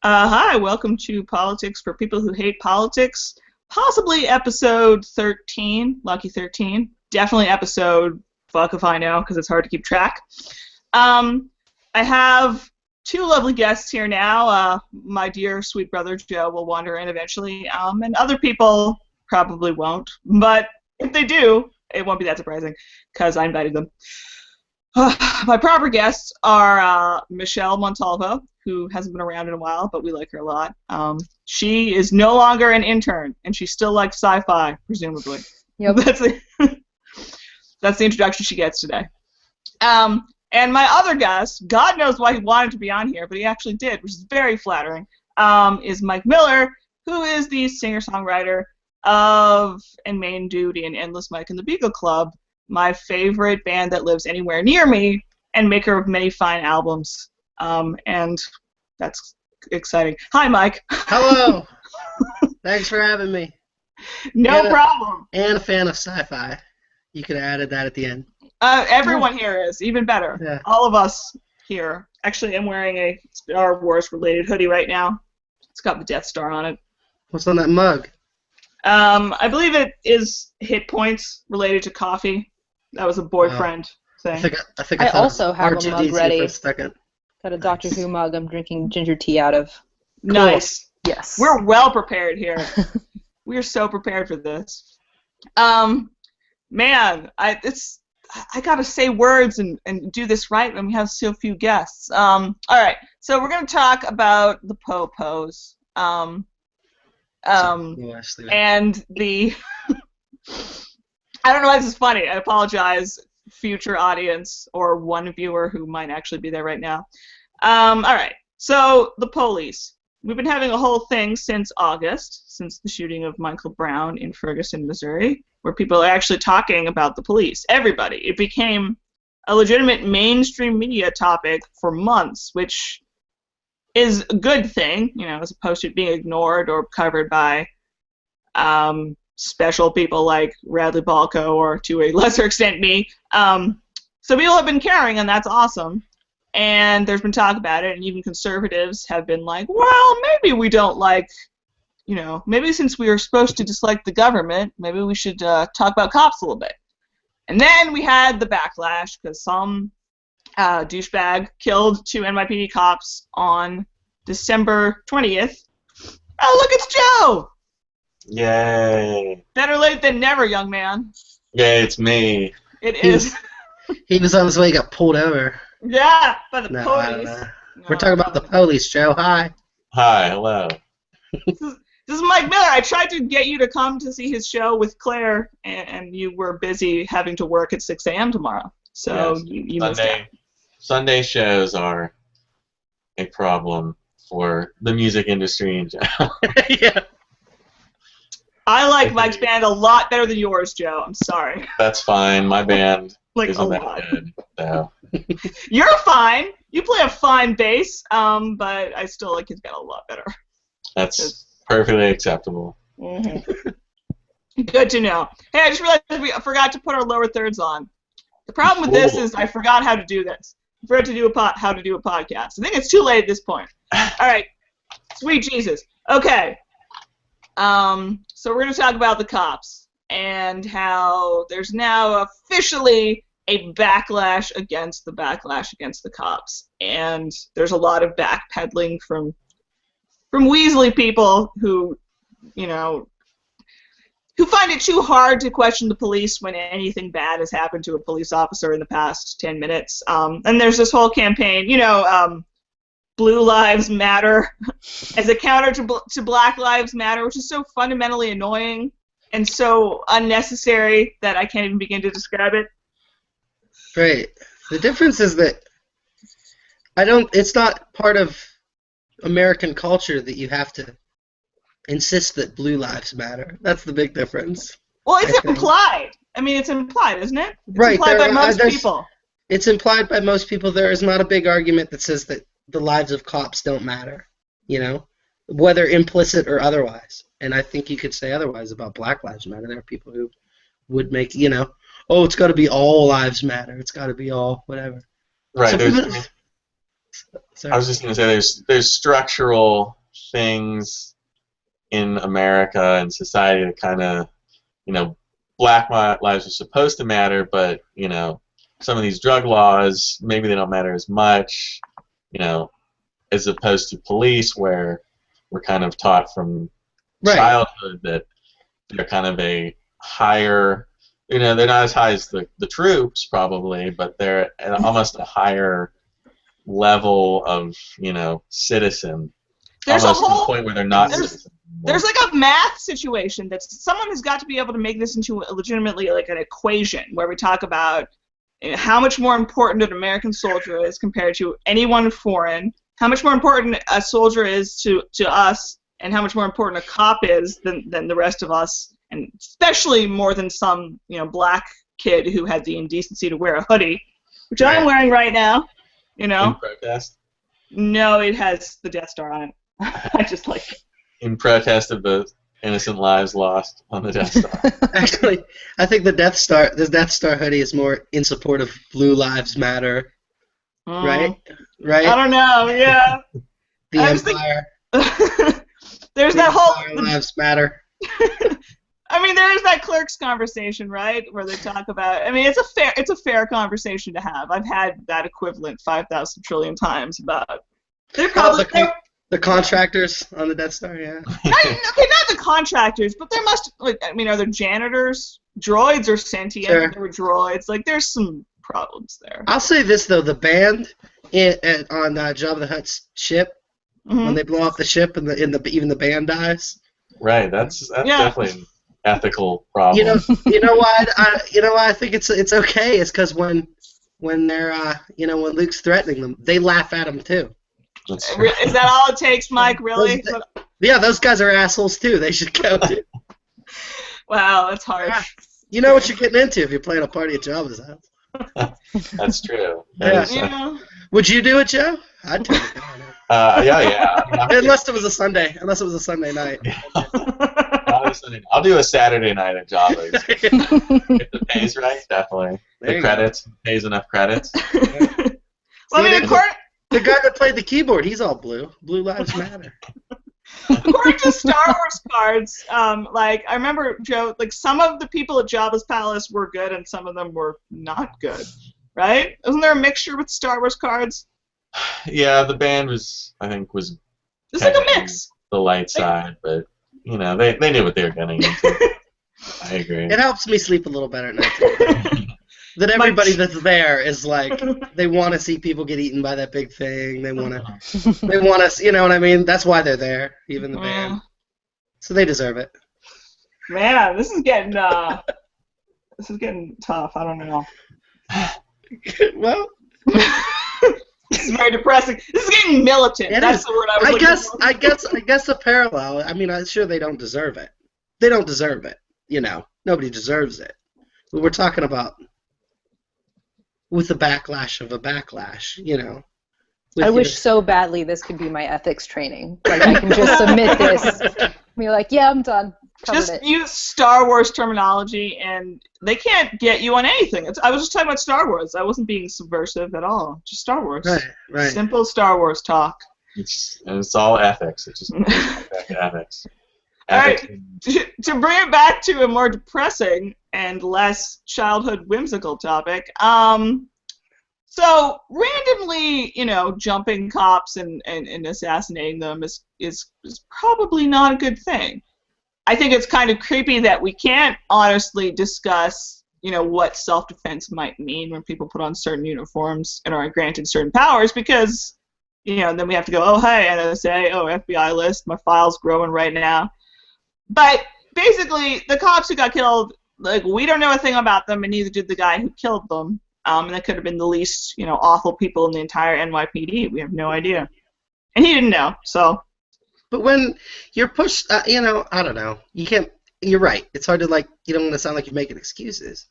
Hi, welcome to Politics for People Who Hate Politics. Possibly episode 13, Lucky 13. Definitely episode, fuck if I know, because it's hard to keep track. I have two lovely guests here now. My dear sweet brother Joe will wander in eventually, and other people probably won't. But if they do, it won't be that surprising, because I invited them. My proper guests are Michelle Montalvo, who hasn't been around in a while, but we like her a lot. She is no longer an intern, and she still likes sci-fi, presumably. Yep. That's the introduction she gets today. And my other guest, God knows why he wanted to be on here, but he actually did, which is very flattering, is Mike Miller, who is the singer-songwriter of and main dude in Endless Mike and the Beagle Club, my favorite band that lives anywhere near me, and maker of many fine albums. And that's exciting. Hi, Mike. Hello. Thanks for having me. No problem. And a fan of sci-fi. You could have added that at the end. Everyone here is, even better. Yeah. All of us here. Actually, I'm wearing a Star Wars-related hoodie right now. It's got the Death Star on it. What's on that mug? I believe it is hit points related to coffee. That was a boyfriend thing. I think I also have a mug ready. For a second. Got a Doctor Who mug I'm drinking ginger tea out of. Cool. Nice. Yes. We're well prepared here. We are so prepared for this. Man, I gotta say words and do this right when we have so few guests. All right, so we're gonna talk about the po-pos. And the I don't know why this is funny. I apologize, future audience or one viewer who might actually be there right now. All right, so the po-lice. We've been having a whole thing since August, since the shooting of Michael Brown in Ferguson, Missouri, where people are actually talking about the police. Everybody. It became a legitimate mainstream media topic for months, which is a good thing, you know, as opposed to being ignored or covered by special people like Radley Balco or, to a lesser extent, me. So people have been caring, and that's awesome. And there's been talk about it, and even conservatives have been like, well, maybe we don't like, you know, maybe since we are supposed to dislike the government, maybe we should talk about cops a little bit. And then we had the backlash because some douchebag killed two NYPD cops on December 20th. Oh, look, it's Joe! Yay. Better late than never, young man. Yay, it's me. It is. He was on his way, got pulled over. Yeah, by the No, I don't police. know. No. We're talking about the police, Joe. Hi. Hi, hello. This is Mike Miller. I tried to get you to come to see his show with Claire, and you were busy having to work at 6 a.m. tomorrow. So Yes. you missed out. Sunday shows are a problem for the music industry in general. Yeah. I like Mike's band a lot better than yours, Joe. I'm sorry. That's fine. My band Like, isn't a that lot. good. So. You're fine. You play a fine bass, but I still like his band a lot better. That's perfectly acceptable. Mm-hmm. Good to know. Hey, I just realized we forgot to put our lower thirds on. The problem with this is I forgot how to do this. I forgot to do how to do a podcast. I think it's too late at this point. All right. Sweet Jesus. Okay. So we're going to talk about the cops and how there's now officially a backlash against the cops. And there's a lot of backpedaling from Weasley people who, you know, who find it too hard to question the police when anything bad has happened to a police officer in the past 10 minutes. And there's this whole campaign, you know, Blue Lives Matter as a counter to Black Lives Matter, which is so fundamentally annoying and so unnecessary that I can't even begin to describe it. Right. The difference is that it's not part of American culture that you have to insist that blue lives matter. That's the big difference. Well, it's implied. I mean, it's implied, isn't it? It's right. implied by most people. It's implied by most people. There is not a big argument that says that the lives of cops don't matter, you know, whether implicit or otherwise. And I think you could say otherwise about Black Lives Matter. There are people who would make, you know, oh, it's got to be all lives matter. It's got to be all whatever. Right. So Sorry. I was just going to say there's structural things in America and society that kind of, black lives are supposed to matter, but, some of these drug laws, maybe they don't matter as much, as opposed to police, where we're kind of taught from childhood that they're kind of a higher, they're not as high as the troops probably, but they're at almost a higher level of, citizen. There's almost a whole, to the point where they're not citizens anymore. There's like a math situation that someone has got to be able to make this into legitimately like an equation where we talk about how much more important an American soldier is compared to anyone foreign, how much more important a soldier is to us, and how much more important a cop is than the rest of us, and especially more than some black kid who had the indecency to wear a hoodie, which I'm wearing right now. In protest? No, it has the Death Star on it. I just like it. In protest of the innocent lives lost on the Death Star. Actually, I think the Death Star hoodie is more in support of Blue Lives Matter, right? Right. I don't know. Yeah. The Empire. There's the that whole. Empire Lives Matter. I mean, there is that Clerks conversation, right, where they talk about. I mean, it's a fair conversation to have. I've had that equivalent 5,000 trillion times about. They're probably. The contractors on the Death Star, yeah. Not the contractors, but there must. Are there janitors? Droids are sentient. Sure. There were droids. There's some problems there. I'll say this though: the band on Jabba the Hutt's ship, when they blow up the ship and even the band dies. Right. That's definitely an ethical problem. You know why I think it's okay? It's because when they're when Luke's threatening them, they laugh at him too. Is that all it takes, Mike? Really? Those guys are assholes too. They should go too. Wow, that's harsh. Yeah. You know what you're getting into if you're playing a party at Jabba's house. That's true. Would you do it, Joe? I'd do it. Yeah. Unless it was a Sunday night. I'll do a Saturday night at Jabba's. If the pay's right, definitely. The credits pays enough credits. The guy that played the keyboard, he's all blue. Blue Lives Matter. According to Star Wars cards, I remember, Joe, some of the people at Jabba's palace were good and some of them were not good, right? Wasn't there a mixture with Star Wars cards? Yeah, the band was It's like a mix. The light side, but they knew what they were getting into. I agree. It helps me sleep a little better at night. That everybody that's there is they want to see people get eaten by that big thing. They want to, you know what I mean? That's why they're there, even the band. So they deserve it. Man, this is getting tough. I don't know. Well, this is very depressing. This is getting militant. That's the word I was looking for. I guess the parallel. I mean, I'm sure they don't deserve it. They don't deserve it. Nobody deserves it. But we're talking about with the backlash of a backlash, I wish so badly this could be my ethics training. I can just submit this. Be like, yeah, I'm done. Just use Star Wars terminology, and they can't get you on anything. I was just talking about Star Wars. I wasn't being subversive at all. Just Star Wars. Right. Simple Star Wars talk. It's all ethics. It's just ethics. All right. To bring it back to a more depressing and less childhood whimsical topic, so randomly, jumping cops and assassinating them is probably not a good thing. I think it's kind of creepy that we can't honestly discuss, what self-defense might mean when people put on certain uniforms and are granted certain powers because, then we have to go, oh, hey, NSA, oh, FBI list, my file's growing right now. But basically, the cops who got killed, we don't know a thing about them, and neither did the guy who killed them. And that could have been the least, awful people in the entire NYPD. We have no idea. And he didn't know, so. But when you're pushed, I don't know. You can't. You're right. It's hard to you don't want to sound like you're making excuses.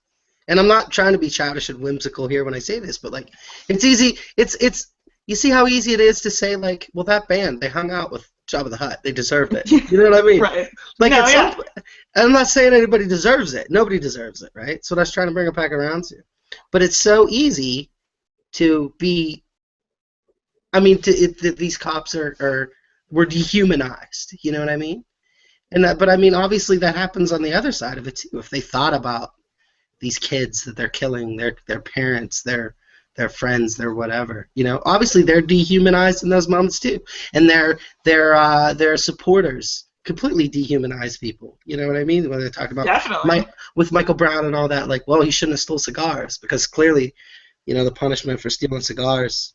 And I'm not trying to be childish and whimsical here when I say this, but it's easy. It's. You see how easy it is to say well, that band, they hung out with Jabba the Hutt. They deserved it. You know what I mean? Right. I'm not saying anybody deserves it. Nobody deserves it, right? So that's trying to bring it back around to. But it's so easy to be I mean, these cops were dehumanized. You know what I mean? But I mean, obviously that happens on the other side of it too. If they thought about these kids that they're killing, their parents, their friends, their whatever, obviously they're dehumanized in those moments too, and their supporters completely dehumanize people. You know what I mean? When they talk about with Michael Brown and all that, like, well, he shouldn't have stole cigars because clearly, the punishment for stealing cigars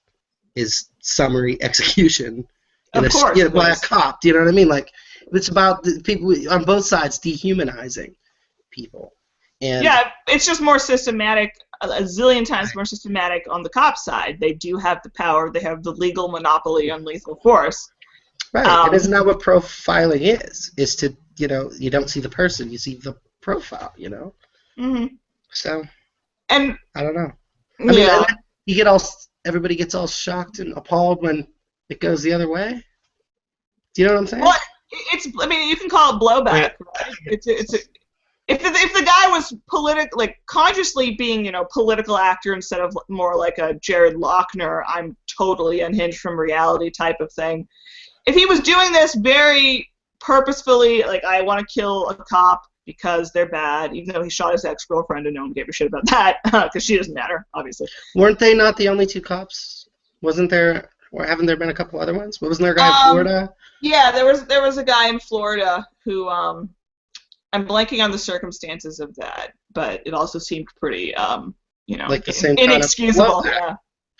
is summary execution by a cop. Do you know what I mean? Like, it's about the people on both sides dehumanizing people. And yeah, it's just more systematic, a zillion times more systematic on the cop side. They do have the power. They have the legal monopoly on lethal force. Right, and isn't that what profiling is? Is to, you don't see the person, you see the profile, Mm-hmm. So, and I don't know. I mean, everybody gets all shocked and appalled when it goes the other way. Do you know what I'm saying? Well, you can call it blowback, right? If the guy was consciously being, political actor instead of more like a Jared Lochner, I'm totally unhinged from reality type of thing. If he was doing this very purposefully, like, I want to kill a cop because they're bad, even though he shot his ex-girlfriend and no one gave a shit about that, because she doesn't matter, obviously. Weren't they not the only two cops? Wasn't there, or haven't there been a couple other ones? Wasn't there a guy in Florida? Yeah, there was a guy in Florida who, I'm blanking on the circumstances of that, but it also seemed pretty, like the same inexcusable. Kind of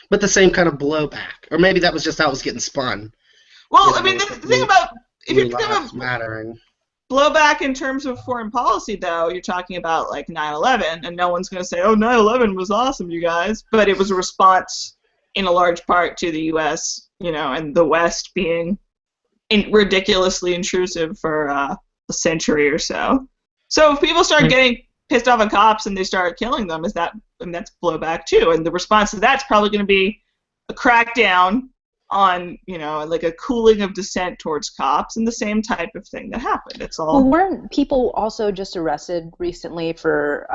but the same kind of blowback, or maybe that was just how it was getting spun. Well, I mean, the thing about if you're talking about mattering blowback in terms of foreign policy, though, you're talking about like 9/11, and no one's going to say, "Oh, 9/11 was awesome, you guys," but it was a response in a large part to the U.S., and the West being ridiculously intrusive for a century or so. So if people start getting pissed off at cops and they start killing them, that's blowback too. And the response to that's probably going to be a crackdown on, like a cooling of dissent towards cops, and the same type of thing that happened. It's all. Well, weren't people also just arrested recently for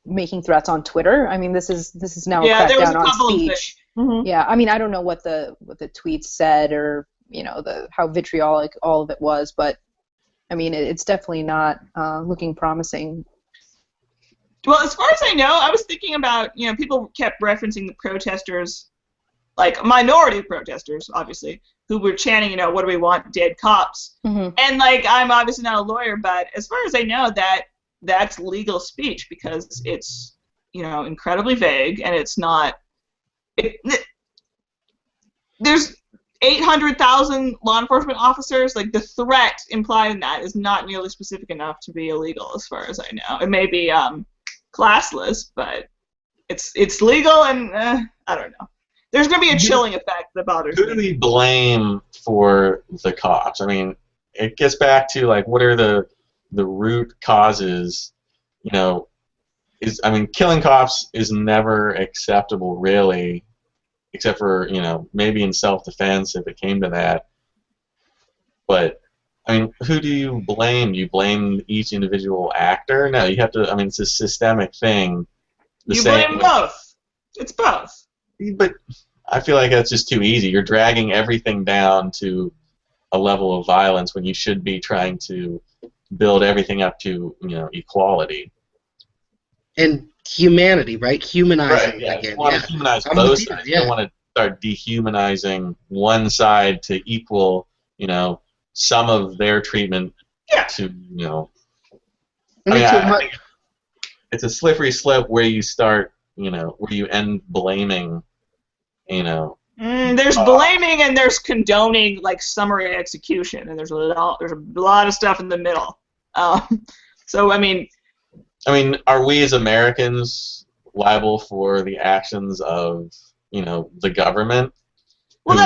making threats on Twitter? I mean, this is now a crackdown on speech. Mm-hmm. Yeah, I mean, I don't know what the tweets said or how vitriolic all of it was, but I mean, it's definitely not looking promising. Well, as far as I know, I was thinking about, people kept referencing the protesters, like minority protesters, obviously, who were chanting, what do we want, dead cops. Mm-hmm. And, like, I'm obviously not a lawyer, but as far as I know, that's legal speech because it's, incredibly vague, and it's not. There's 800,000 law enforcement officers. Like, the threat implied in that is not nearly specific enough to be illegal, as far as I know. It may be classless, but it's legal, and I don't know. There's going to be a chilling effect that bothers me. Who do we blame for the cops? I mean, it gets back to, like, what are the root causes? Killing cops is never acceptable, really, except for, maybe in self-defense if it came to that. But, I mean, who do you blame? Do you blame each individual actor? No, you have to, it's a systemic thing. You blame both. It's both. But I feel like that's just too easy. You're dragging everything down to a level of violence when you should be trying to build everything up to, equality. And humanity, right? Humanizing. Right, yeah. Again. You want to humanize both sides. You don't want to start dehumanizing one side to equal, some of their treatment to, I think it's a slippery slope where you start, where you end blaming, There's blaming and there's condoning, like, summary execution, and there's a lot of stuff in the middle. So, I mean, are we as Americans liable for the actions of, the government? Well,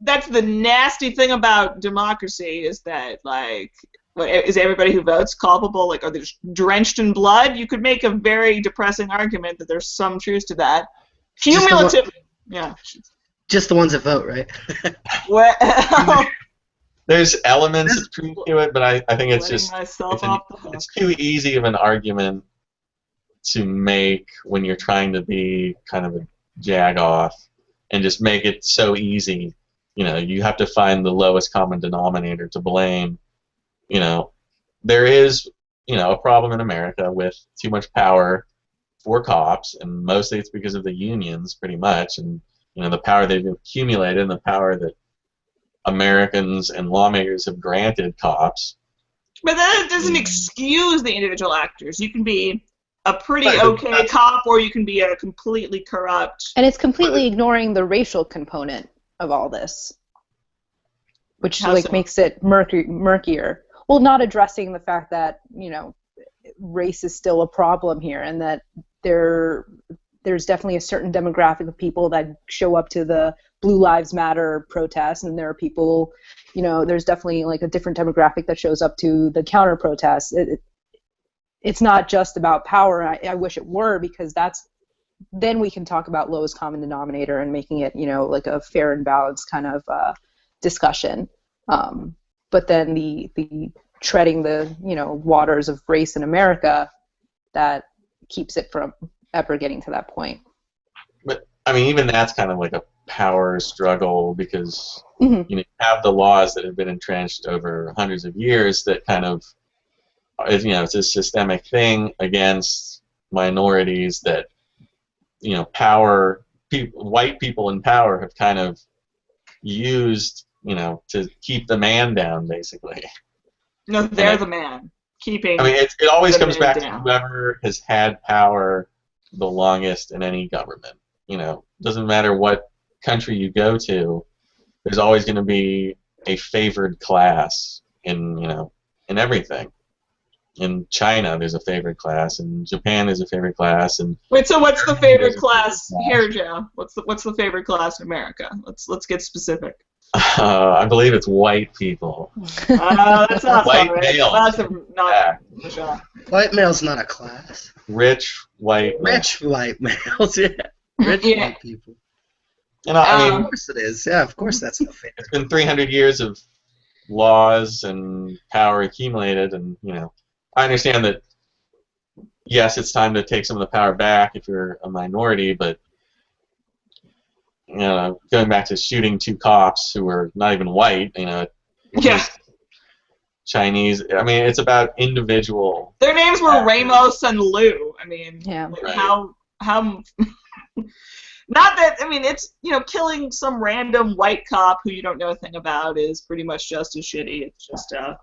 that's the nasty thing about democracy, is that, like, is everybody who votes culpable? Like, are they just drenched in blood? You could make a very depressing argument that there's some truth to that. Cumulative, just the ones that vote, right? Well, there's elements of truth to it, but I think it's just it's too easy of an argument to make when you're trying to be kind of a jag-off. and just make it so easy. You have to find the lowest common denominator to blame. There is, a problem in America with too much power for cops, and mostly it's because of the unions, pretty much, and the power they've accumulated and the power that Americans and lawmakers have granted cops. But that doesn't excuse the individual actors. You can be a pretty okay cop, or you can be a completely corrupt. And it's completely ignoring the racial component of all this, which makes it murkier. Well, not addressing the fact that race is still a problem here, and that there's definitely a certain demographic of people that show up to the Blue Lives Matter protests, and there are people, there's definitely like a different demographic that shows up to the counter protests. It's not just about power. I wish it were, because then we can talk about lowest common denominator and making it, like a fair and balanced kind of discussion. But then the treading the waters of race in America, that keeps it from ever getting to that point. But I mean, even that's kind of like a power struggle, because you have the laws that have been entrenched over hundreds of years that kind of, it's a systemic thing against minorities that white people in power have kind of used to keep the man down, basically. No, they're the man. Keeping. I mean, it always comes back to whoever has had power the longest in any government. Doesn't matter what country you go to, there's always going to be a favored class in everything. In China, there's a favored class. In Japan, there's a favored class. And wait, so what's the favorite class here, Joe? What's the favorite class in America? Let's get specific. I believe it's white people. That's not white males. That's not. White male's not a class. Rich white males, yeah. Rich white people. I mean, of course it is. Yeah, of course that's no fair. It's been 300 years of laws and power accumulated, and I understand that. Yes, it's time to take some of the power back if you're a minority, but going back to shooting two cops who were not even white, Chinese. I mean, it's about individual. Their names were Ramos and Liu. I mean, Right. how. Not that, I mean, it's, killing some random white cop who you don't know a thing about is pretty much just as shitty. It's just, I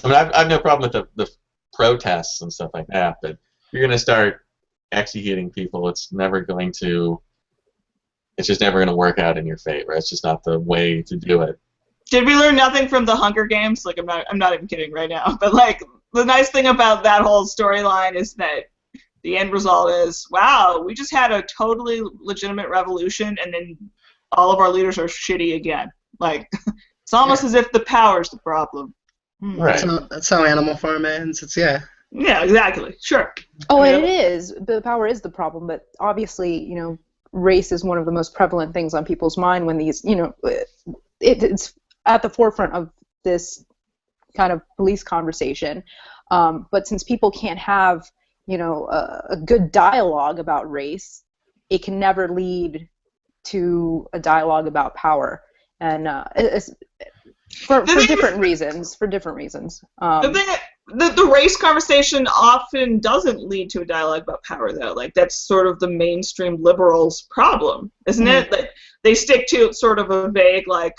mean, I have no problem with the protests and stuff like that, but if you're going to start executing people, it's just never going to work out in your favor. It's just not the way to do it. Did we learn nothing from the Hunger Games? Like, I'm not even kidding right now, but like, the nice thing about that whole storyline is that the end result is, wow, we just had a totally legitimate revolution, and then all of our leaders are shitty again. Like, it's almost as if the power's the problem. Right. That's how Animal Farm ends. Yeah, exactly. Sure. Oh, and it is. The power is the problem, but obviously, race is one of the most prevalent things on people's mind when these, it's at the forefront of this kind of police conversation. But since people can't have a good dialogue about race, it can never lead to a dialogue about power, and for different reasons. The thing, the race conversation often doesn't lead to a dialogue about power, though. Like, that's sort of the mainstream liberals' problem, isn't it? Like, they stick to sort of a vague, like,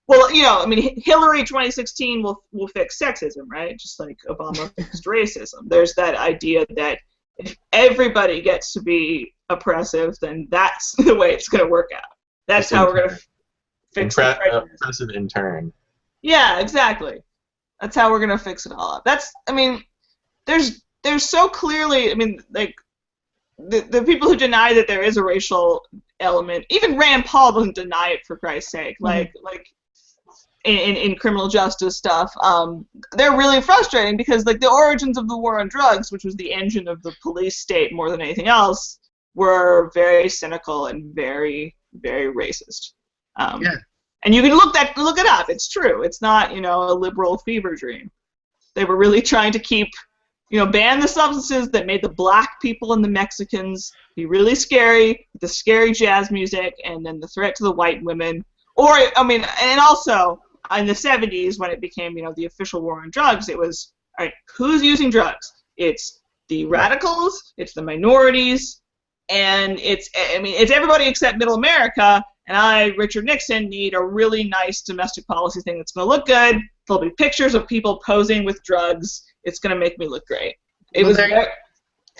well, I mean, Hillary 2016 will fix sexism, right? Just like Obama fixed racism. There's that idea that if everybody gets to be oppressive, then that's the way it's going to work out. That's how we're going to fix the prejudice. Oppressive in turn. Yeah, exactly. That's how we're going to fix it all up. There's so clearly, I mean, like, the people who deny that there is a racial element, even Rand Paul doesn't deny it, for Christ's sake. Like in criminal justice stuff, they're really frustrating because, like, the origins of the war on drugs, which was the engine of the police state more than anything else, were very cynical and very, very racist. And you can look it up. It's true. It's not, a liberal fever dream. They were really trying to keep ban the substances that made the black people and the Mexicans be really scary, the scary jazz music, and then the threat to the white women. Or, and also in the 70s when it became, the official war on drugs, it was, all right, who's using drugs? It's the radicals, it's the minorities, and it's everybody except Middle America. And I, Richard Nixon, need a really nice domestic policy thing that's going to look good. There'll be pictures of people posing with drugs. It's going to make me look great. There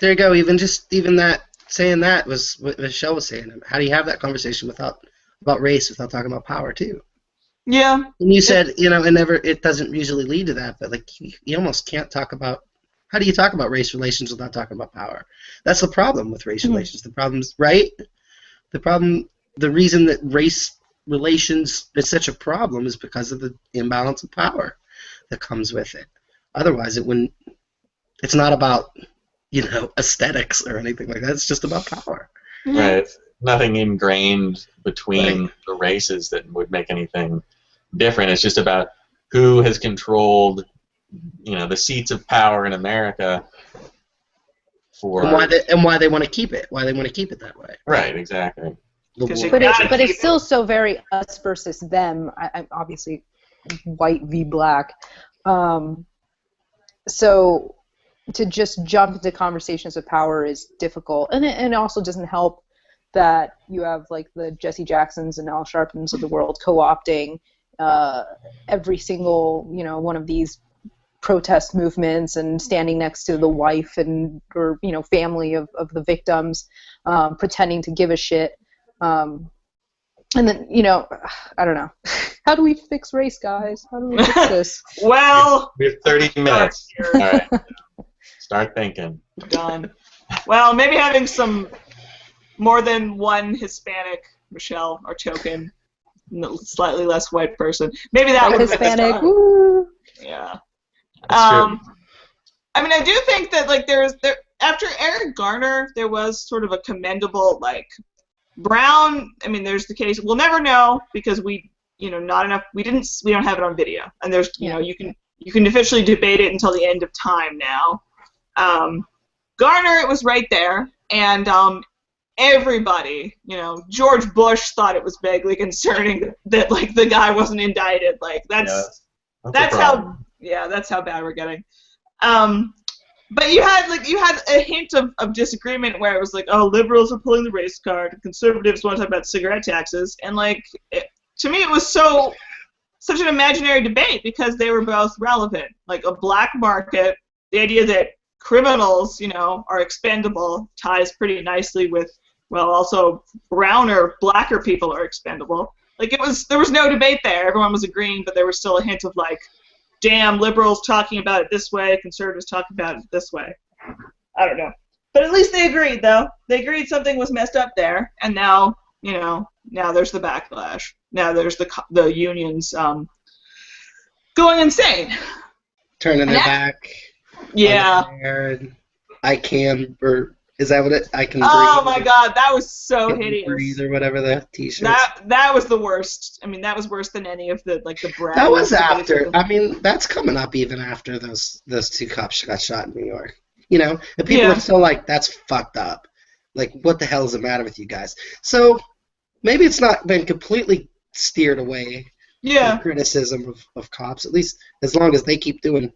you go. Even that saying that was what Michelle was saying. How do you have that conversation about race without talking about power too? Yeah. And you said it doesn't usually lead to that, but like you almost can't talk about. How do you talk about race relations without talking about power? That's the problem with race relations. The problem's right. The reason that race relations is such a problem is because of the imbalance of power that comes with it. Otherwise, it's not about, aesthetics or anything like that. It's just about power. Right. Nothing ingrained between the races that would make anything different. It's just about who has controlled, the seats of power in America and why they want to keep it. Why they want to keep it that way. Right. Exactly. But it's still so very us versus them. I'm obviously white v black. So to just jump into conversations of power is difficult, and it also doesn't help that you have like the Jesse Jacksons and Al Sharptons of the world co-opting every single one of these protest movements and standing next to the wife or family of the victims, pretending to give a shit. And then, I don't know. How do we fix race, guys? How do we fix this? Well, we have 30 minutes. All right. Start thinking. Done. Well, maybe having more than one Hispanic Michelle or token, slightly less white person. Maybe that would Hispanic. Woo. Yeah. That's true. I do think that after Eric Garner, there was sort of a commendable Brown. There's the case. We'll never know because not enough. We don't have it on video, and there's you can officially debate it until the end of time now. Garner, it was right there, and everybody, George Bush thought it was vaguely concerning that the guy wasn't indicted. That's how bad we're getting. But you had a hint of disagreement where it was liberals are pulling the race card, conservatives want to talk about cigarette taxes, and to me it was such an imaginary debate because they were both relevant. A black market, the idea that criminals, are expendable ties pretty nicely with, also browner, blacker people are expendable. There was no debate there. Everyone was agreeing, but there was still a hint of damn, liberals talking about it this way, conservatives talking about it this way. I don't know. But at least they agreed, though. They agreed something was messed up there, and now, now there's the backlash. Now there's the unions going insane. Turning their back. Yeah. I can, or is that what I can breathe? Oh my God, that was so hideous. Breathe or whatever the t-shirt. That was the worst. That was worse than any of the Brad. That was after. That's coming up even after those two cops got shot in New York. And people are still that's fucked up. What the hell is the matter with you guys? So maybe it's not been completely steered away from criticism of cops, at least as long as they keep doing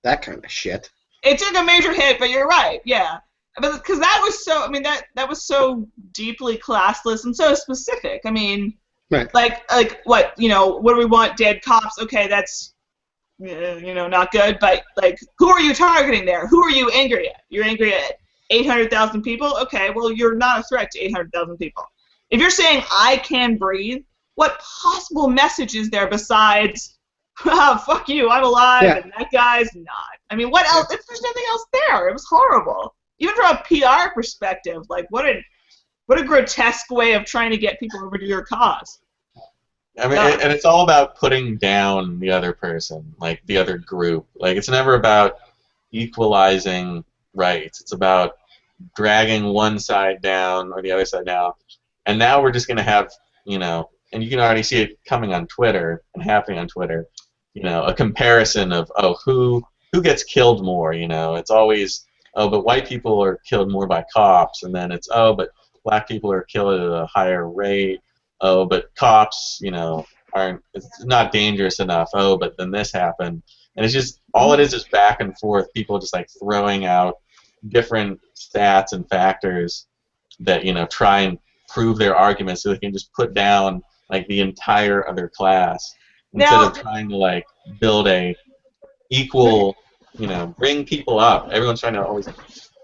that kind of shit. It took a major hit, but you're right, yeah. But because that was so, that was so deeply classless and so specific. Right. What, what do we want? Dead cops? Okay, that's, not good. But who are you targeting there? Who are you angry at? You're angry at 800,000 people? Okay, well, you're not a threat to 800,000 people. If you're saying I can breathe, what possible message is there besides, fuck you, I'm alive, and that guy's not? What else? There's nothing else there. It was horrible. Even from a PR perspective, what a grotesque way of trying to get people over to your cause. And it's all about putting down the other person, the other group. It's never about equalizing rights. It's about dragging one side down or the other side down. And now we're just going to have, and you can already see it coming on Twitter and happening on Twitter, a comparison of, who who gets killed more. It's always, oh, but white people are killed more by cops, and then it's, oh, but black people are killed at a higher rate. Oh, but cops, aren't, it's not dangerous enough. Oh, but then this happened. And it's just, all it is back and forth, people just like throwing out different stats and factors that, try and prove their argument so they can just put down like the entire other class instead of trying to like build a equal, bring people up. Everyone's trying to always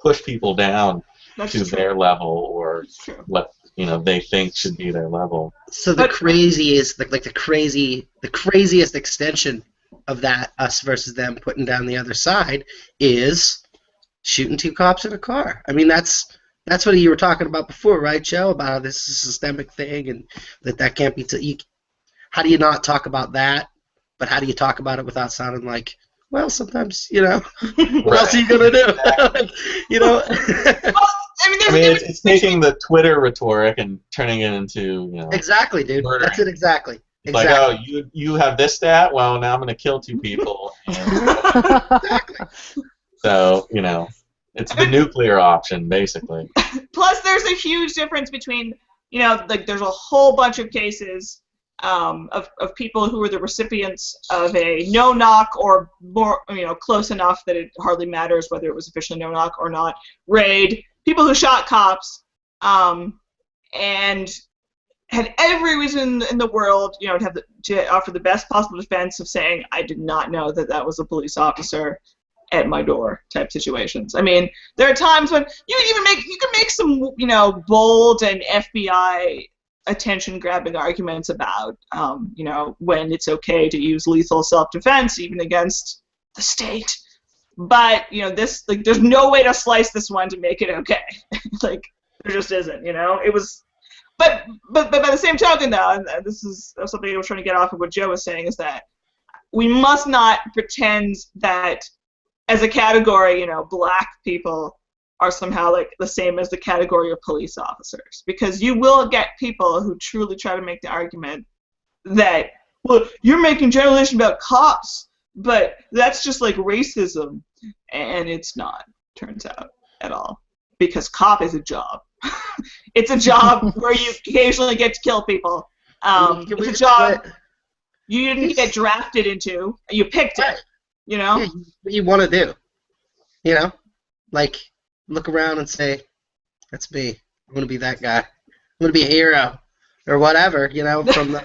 push people down to their level or what they think should be their level. So the craziest, like the craziest extension of that us versus them putting down the other side is shooting two cops in a car. I mean, that's what you were talking about before, right, Joe? About how this is a systemic thing and that can't be. How do you not talk about that? But how do you talk about it without sounding like, well, sometimes, what else are you gonna do? It's taking the Twitter rhetoric and turning it into, Exactly, dude. murder. That's it, exactly. Like, oh, you have this stat? Well, now I'm going to kill two people. Exactly. So, it's the nuclear option, basically. Plus, there's a huge difference between, like there's a whole bunch of cases of people who were the recipients of a no-knock or more, close enough that it hardly matters whether it was officially no-knock or not, raid, people who shot cops, and had every reason in the world, to offer the best possible defense of saying, I did not know that was a police officer at my door type situations. I mean, there are times when you can make some, bold and FBI attention-grabbing arguments about, when it's okay to use lethal self-defense even against the state. But, there's no way to slice this one to make it okay. Like, there just isn't, It was... But by the same token, though, and this is something I was trying to get off of what Joe was saying, is that we must not pretend that as a category, black people are somehow like the same as the category of police officers, because you will get people who truly try to make the argument that, well, you're making generalization about cops, but that's just like racism, and it's not, turns out, at all, because cop is a job. It's a job where you occasionally get to kill people. It's a job you didn't get drafted into. You picked it, Yeah, what you want to do. Like, look around and say, that's me. I'm going to be that guy. I'm going to be a hero. Or whatever, from the,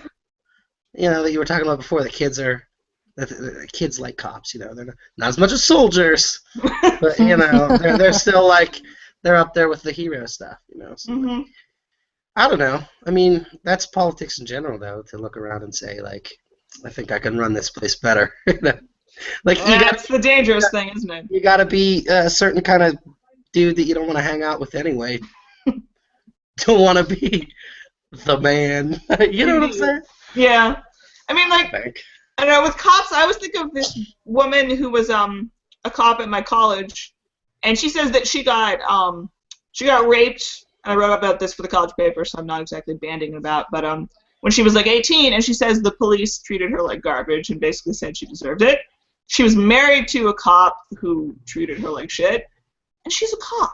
that you were talking about before. The kids like cops, they're not as much as soldiers. But, they're still like, they're up there with the hero stuff, So I don't know. I mean, that's politics in general, though, to look around and say, like, I think I can run this place better. Like, that's the dangerous thing, isn't it? You got to be a certain kind of dude that you don't want to hang out with anyway. Don't want to be the man. You know what I'm saying? Yeah. I mean, like, I don't know, with cops, I always think of this woman who was a cop at my college, and she says that she got raped. I wrote about this for the college paper, so I'm not exactly banding about, but when she was like 18, and she says the police treated her like garbage and basically said she deserved it. She was married to a cop who treated her like shit, and she's a cop.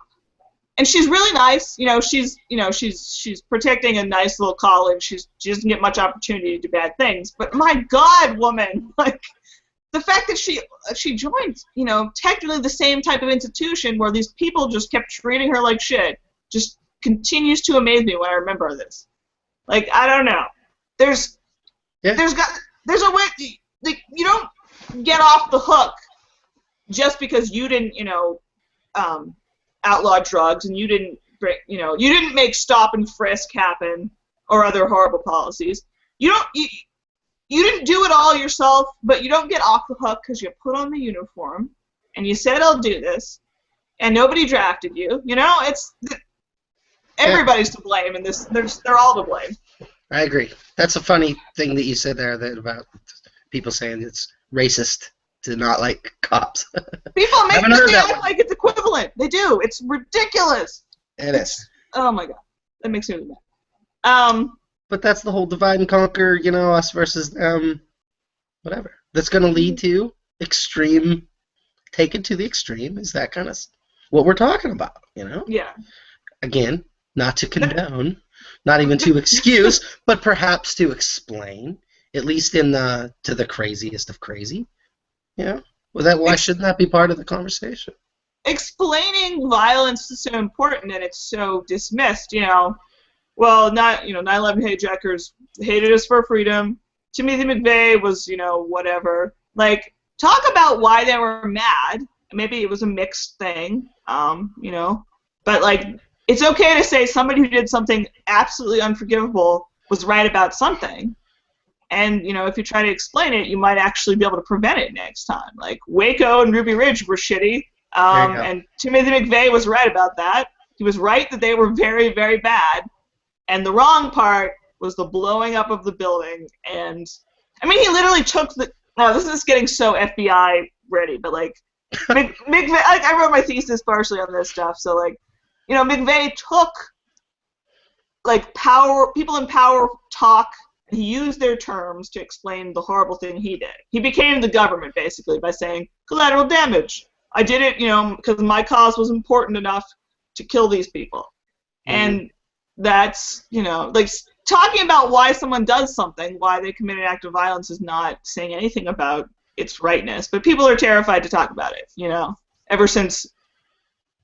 And she's really nice. She's protecting a nice little college. She doesn't get much opportunity to do bad things. But my God, woman, like, the fact that she joined, technically the same type of institution where these people just kept treating her like shit, just continues to amaze me when I remember this. Like, I don't know. There's a way, like, you don't get off the hook just because you didn't, outlaw drugs and you didn't make stop and frisk happen or other horrible policies. You didn't do it all yourself, but you don't get off the hook because you put on the uniform and you said, I'll do this, and nobody drafted you. Everybody's to blame in this. They're all to blame. I agree. That's a funny thing that you said there about people saying it's racist to not like cops. People make it act like it's equivalent. They do. It's ridiculous. It is. Oh my God, that makes me really mad. But that's the whole divide and conquer, us versus them, whatever. That's going to lead to extreme taken to the extreme is that kind of what we're talking about, you know? Yeah. Again, not to condone, not even to excuse, but perhaps to explain, at least to the craziest of crazy. You know? Why shouldn't that be part of the conversation? Explaining violence is so important and it's so dismissed, you know. Well, 9/11 hijackers hated us for freedom. Timothy McVeigh was, you know, whatever. Like, talk about why they were mad. Maybe it was a mixed thing, you know. But, like, it's okay to say somebody who did something absolutely unforgivable was right about something. And, you know, if you try to explain it, you might actually be able to prevent it next time. Like, Waco and Ruby Ridge were shitty, and Timothy McVeigh was right about that. He was right that they were very, very bad. And the wrong part was the blowing up of the building. And, I mean, he literally took the... Now, this is getting so FBI ready, but, like, McVeigh... I wrote my thesis partially on this stuff, so, like, you know, McVeigh took, like, people in power talk, and he used their terms to explain the horrible thing he did. He became the government, basically, by saying, collateral damage. I did it, you know, because my cause was important enough to kill these people. And that's, you know, like, talking about why someone does something, why they commit an act of violence is not saying anything about its rightness. But people are terrified to talk about it, you know, ever since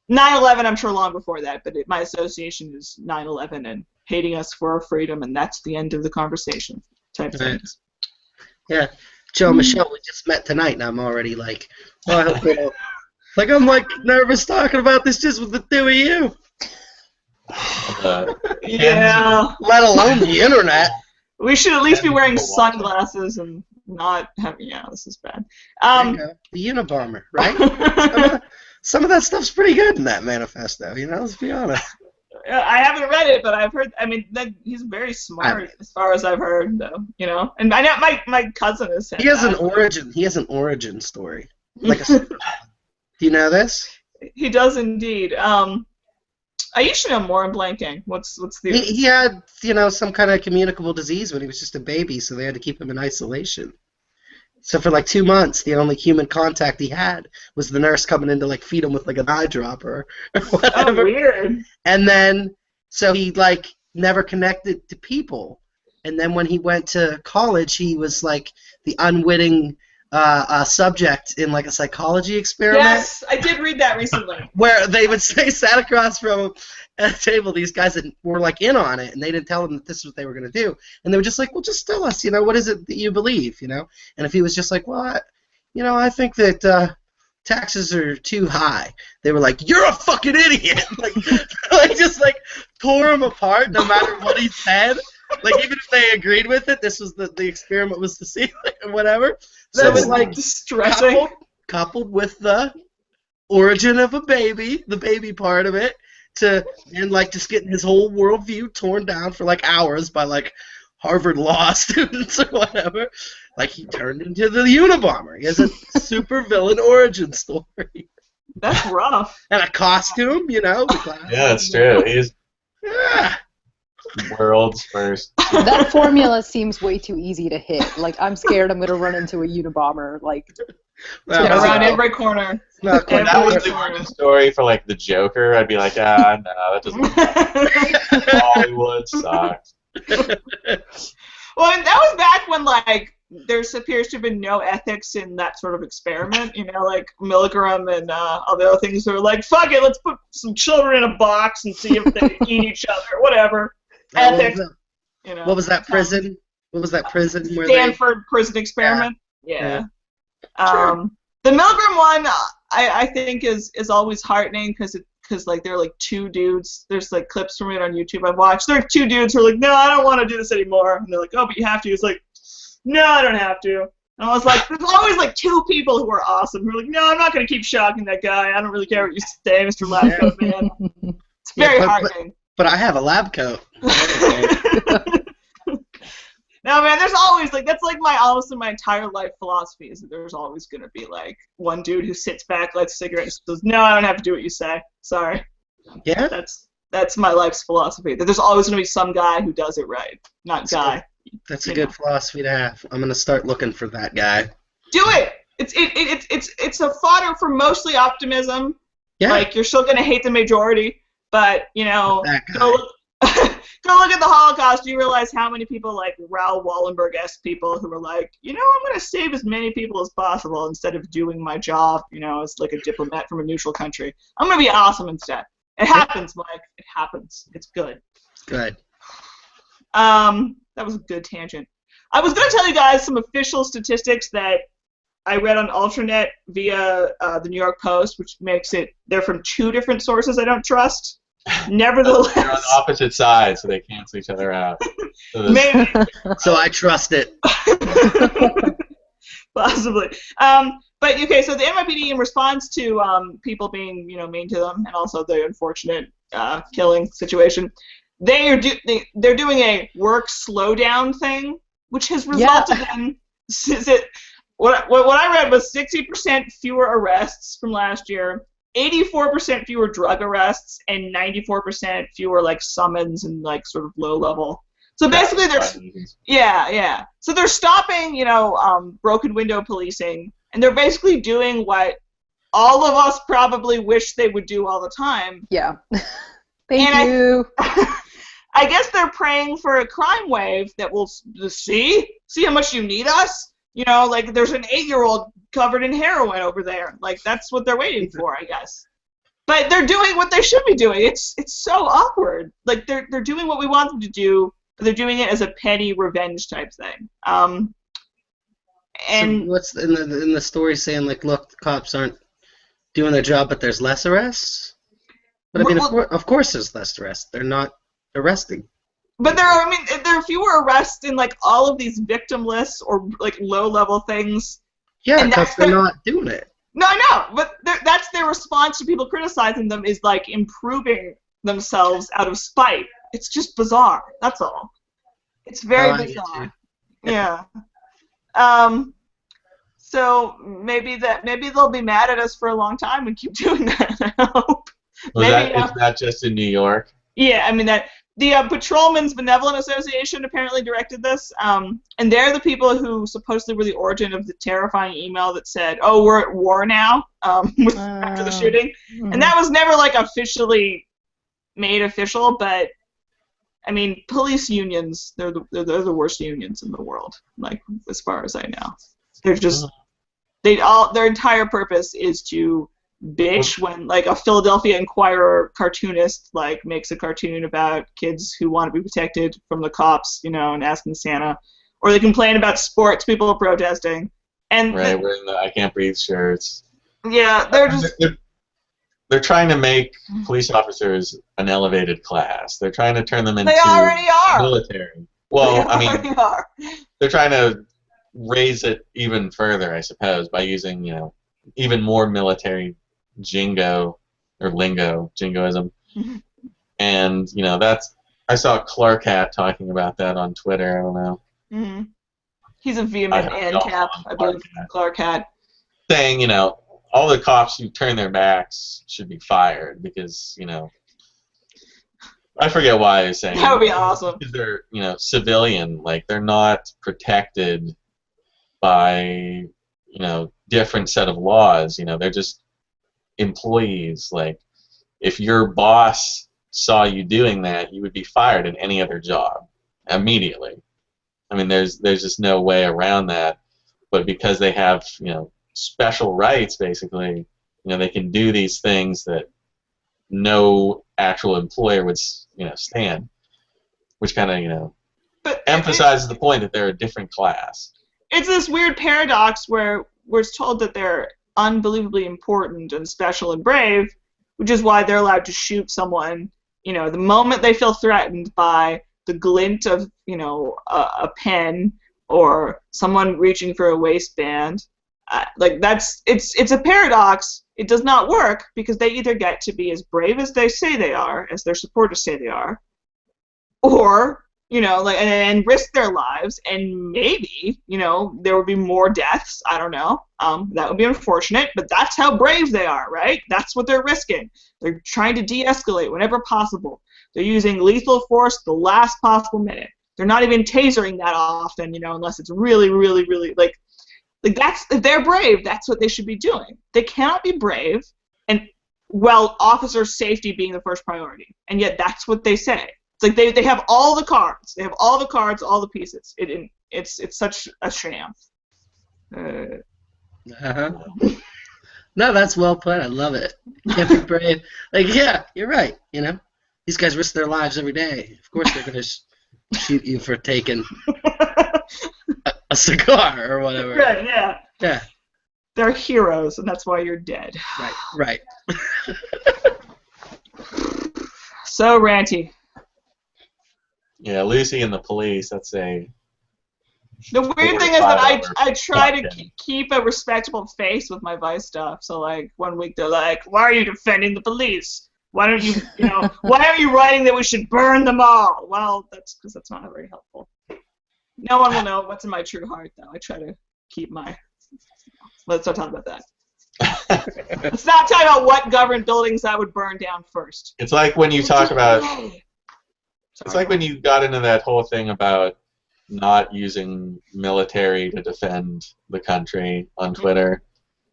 9/11, I'm sure long before that, but my association is 9/11 and hating us for our freedom, and that's the end of the conversation type things. Yeah. Joe and Michelle, we just met tonight, and I'm already like, oh, I hope they don't. Like, I'm like nervous talking about this just with the two of you. Yeah. Let alone the internet. We should at least be wearing sunglasses and not having. Yeah, this is bad. The Unabomber, right? Some of that stuff's pretty good in that manifesto. You know, let's be honest. I haven't read it, but I've heard. I mean, he's very smart as far as I've heard, though. You know, and I know my cousin has said he has an origin. He has an origin story. Like do you know this? He does indeed. You should know more. I'm blanking. What's the? He had, you know, some kind of communicable disease when he was just a baby, so they had to keep him in isolation. So for like 2 months, the only human contact he had was the nurse coming in to like feed him with like an eye dropper or whatever. Oh, weird. And then, so he like never connected to people. And then when he went to college, he was like the unwitting subject in like a psychology experiment. Yes, I did read that recently. Where they would say sat across from him at a table, these guys that were like in on it, and they didn't tell him that this is what they were going to do. And they were just like, well, just tell us, you know, what is it that you believe, you know? And if he was just like, well, I think that taxes are too high, they were like, you're a fucking idiot! like just like tore him apart no matter what he said. Like, even if they agreed with it, this was the experiment was to see, like, whatever. So was like distressing. Coupled with the origin of a baby, the baby part of it, and like just getting his whole worldview torn down for like hours by like Harvard law students or whatever. Like, he turned into the Unabomber. He has a super villain origin story. That's rough. And a costume, you know. Yeah, that's true. He's world's first. That formula seems way too easy to hit. Like, I'm scared I'm going to run into a Unabomber. Like, around every corner. If that was the origin story for like the Joker, I'd be like, no, that doesn't. Hollywood sucks. Well, and that was back when like there appears to have been no ethics in that sort of experiment. You know, like Milgram and all the other things were like, fuck it, let's put some children in a box and see if they eat each other, whatever. Ethics. You know. What was that prison? What was that prison? Where Stanford prison experiment. Yeah. The Milgram one, I think is always heartening because like there are like two dudes. There's like clips from it on YouTube I've watched. There are two dudes who are like, no, I don't want to do this anymore. And they're like, oh, but you have to. It's like, no, I don't have to. And I was like, there's always like two people who are awesome who are like, no, I'm not going to keep shocking that guy. I don't really care what you say, Mr. Lab Coat Man. It's very heartening. But I have a lab coat. No, man, there's always, like, that's, like, almost my entire life philosophy is that there's always going to be, like, one dude who sits back, lights a cigarette, and says, no, I don't have to do what you say. Sorry. Yeah? That's my life's philosophy, that there's always going to be some guy who does it right. Not guy. That's a good philosophy to have. I'm going to start looking for that guy. Do it! It's a fodder for mostly optimism. Yeah. Like, you're still going to hate the majority, but, you know, That guy. go look at the Holocaust. You realize how many people, like Raoul Wallenberg-esque people, who were like, you know, I'm going to save as many people as possible instead of doing my job, you know, as like a diplomat from a neutral country. I'm going to be awesome instead. It happens, Mike. It happens. It's good. Good. That was a good tangent. I was going to tell you guys some official statistics that I read on Alternet via the New York Post, which makes it, they're from 2 different sources I don't trust. Nevertheless. They're on opposite sides, so they cancel each other out. So Maybe. So I trust it. Possibly. But, okay, so the NYPD, in response to people being, you know, mean to them, and also the unfortunate killing situation, they're doing a work slowdown thing, which has resulted in what I read was 60% fewer arrests from last year, 84% fewer drug arrests, and 94% fewer like summons and like sort of low level. So basically, So they're stopping, you know, broken window policing, and they're basically doing what all of us probably wish they would do all the time. Yeah. Thank you. I guess they're praying for a crime wave that will see how much you need us. You know, like there's an 8-year-old covered in heroin over there. Like that's what they're waiting for, I guess. But they're doing what they should be doing. It's so awkward. Like they're doing what we want them to do, but they're doing it as a petty revenge type thing. And so what's in the story saying like, look, the cops aren't doing their job, but there's less arrests? But I mean, of course there's less arrests. They're not arresting. But there are fewer arrests in like all of these victim lists or like low-level things. Yeah, because they're not doing it. No, I know, but that's their response to people criticizing them, is like improving themselves out of spite. It's just bizarre. That's all. It's very bizarre. Yeah. So maybe they'll be mad at us for a long time and keep doing that. I hope. Is that just in New York? Yeah, I mean that. The Patrolmen's Benevolent Association apparently directed this, and they're the people who supposedly were the origin of the terrifying email that said, "Oh, we're at war now," after the shooting, and that was never like officially made official. But I mean, police unions—they're the worst unions in the world, like as far as I know. They're just their entire purpose is to bitch when like a Philadelphia Inquirer cartoonist like makes a cartoon about kids who want to be protected from the cops, you know, and asking Santa, or they complain about sports people protesting, and wearing the I Can't Breathe shirts. Yeah, they're trying to make police officers an elevated class. They're trying to turn them into they already are military. Well, I mean, they're trying to raise it even further, I suppose, by using, you know, even more military jingoism, and you know I saw Clark Hat talking about that on Twitter. I don't know. He's a vehement ANCAP, I believe. Clark Hat saying, you know, all the cops who turn their backs should be fired because, you know, I forget why he's saying that would be awesome. Because they're, you know, civilian, like they're not protected by, you know, different set of laws. You know, they're just employees. Like if your boss saw you doing that, you would be fired in any other job immediately. I mean, there's just no way around that. But because they have, you know, special rights, basically, you know, they can do these things that no actual employer would, you know, stand, which kind of, you know, emphasizes the point that they're a different class. It's this weird paradox where we're told that they're unbelievably important and special and brave, which is why they're allowed to shoot someone, you know, the moment they feel threatened by the glint of, you know, a pen or someone reaching for a waistband. Like it's a paradox. It does not work because they either get to be as brave as they say they are, as their supporters say they are, or, you know, like, and risk their lives, and maybe, you know, there would be more deaths. I don't know. That would be unfortunate, but that's how brave they are, right? That's what they're risking. They're trying to de-escalate whenever possible. They're using lethal force the last possible minute. They're not even tasering that often, you know, unless it's really, really, really, like Like, if they're brave, that's what they should be doing. They cannot be brave, and officer safety being the first priority, and yet that's what they say. It's like they have all the cards. They have all the cards, all the pieces. It's such a sham. No, that's well put. I love it. Can't be brave. Like, yeah, you're right. You know, these guys risk their lives every day. Of course, they're gonna shoot you for taking a cigar or whatever. Right? Yeah. Yeah. They're heroes, and that's why you're dead. Right. So ranty. Yeah, Lucy and the Police. That's a. The weird thing is that I try to keep a respectable face with my Vice stuff. So like one week they're like, "Why are you defending the police? Why don't you, why are you writing that we should burn them all?" Well, that's because that's not very helpful. No one will know what's in my true heart, though. I try to keep my. Let's not talk about that. Let's not talk about what government buildings I would burn down first. It's like when you talk about. It's like when you got into that whole thing about not using military to defend the country on Twitter,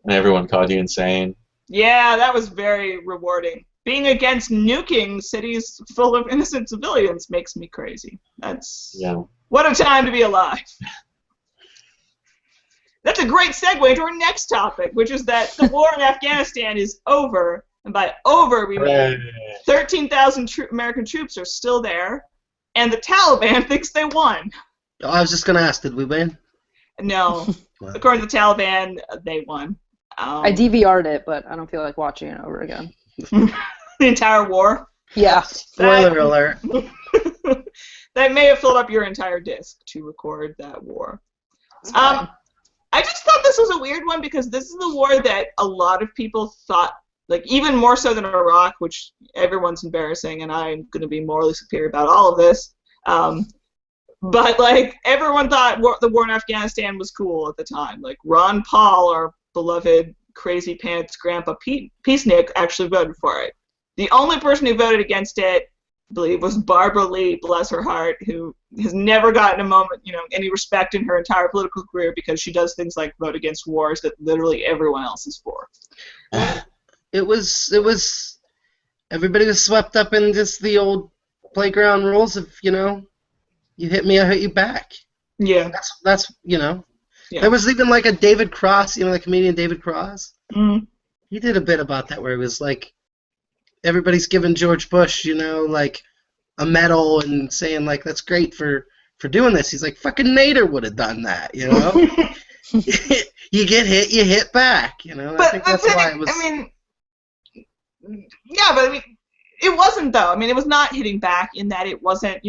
and everyone called you insane. Yeah, that was very rewarding. Being against nuking cities full of innocent civilians makes me crazy. What a time to be alive. That's a great segue into our next topic, which is that the war in Afghanistan is over, and by over we mean 13,000 American troops are still there, and the Taliban thinks they won. Oh, I was just going to ask, did we win? No. According to the Taliban, they won. I DVR'd it, but I don't feel like watching it over again. The entire war? Yeah. Spoiler alert. That may have filled up your entire disc to record that war. I just thought this was a weird one because this is the war that a lot of people thought, like even more so than Iraq, which everyone's embarrassing, and I'm going to be morally superior about all of this. But like everyone thought the war in Afghanistan was cool at the time. Like Ron Paul, our beloved crazy pants grandpa peacenik, actually voted for it. The only person who voted against it, I believe, was Barbara Lee, bless her heart, who has never gotten any respect in her entire political career because she does things like vote against wars that literally everyone else is for. It was everybody was swept up in just the old playground rules of, you hit me, I hit you back. Yeah. That's Yeah. There was even like a David Cross, the comedian David Cross. Mm-hmm. He did a bit about that where it was like everybody's giving George Bush, like a medal and saying like that's great for doing this. He's like, fucking Nader would have done that, You get hit, you hit back, I think that's why it was. It wasn't though. It was not hitting back in that it wasn't,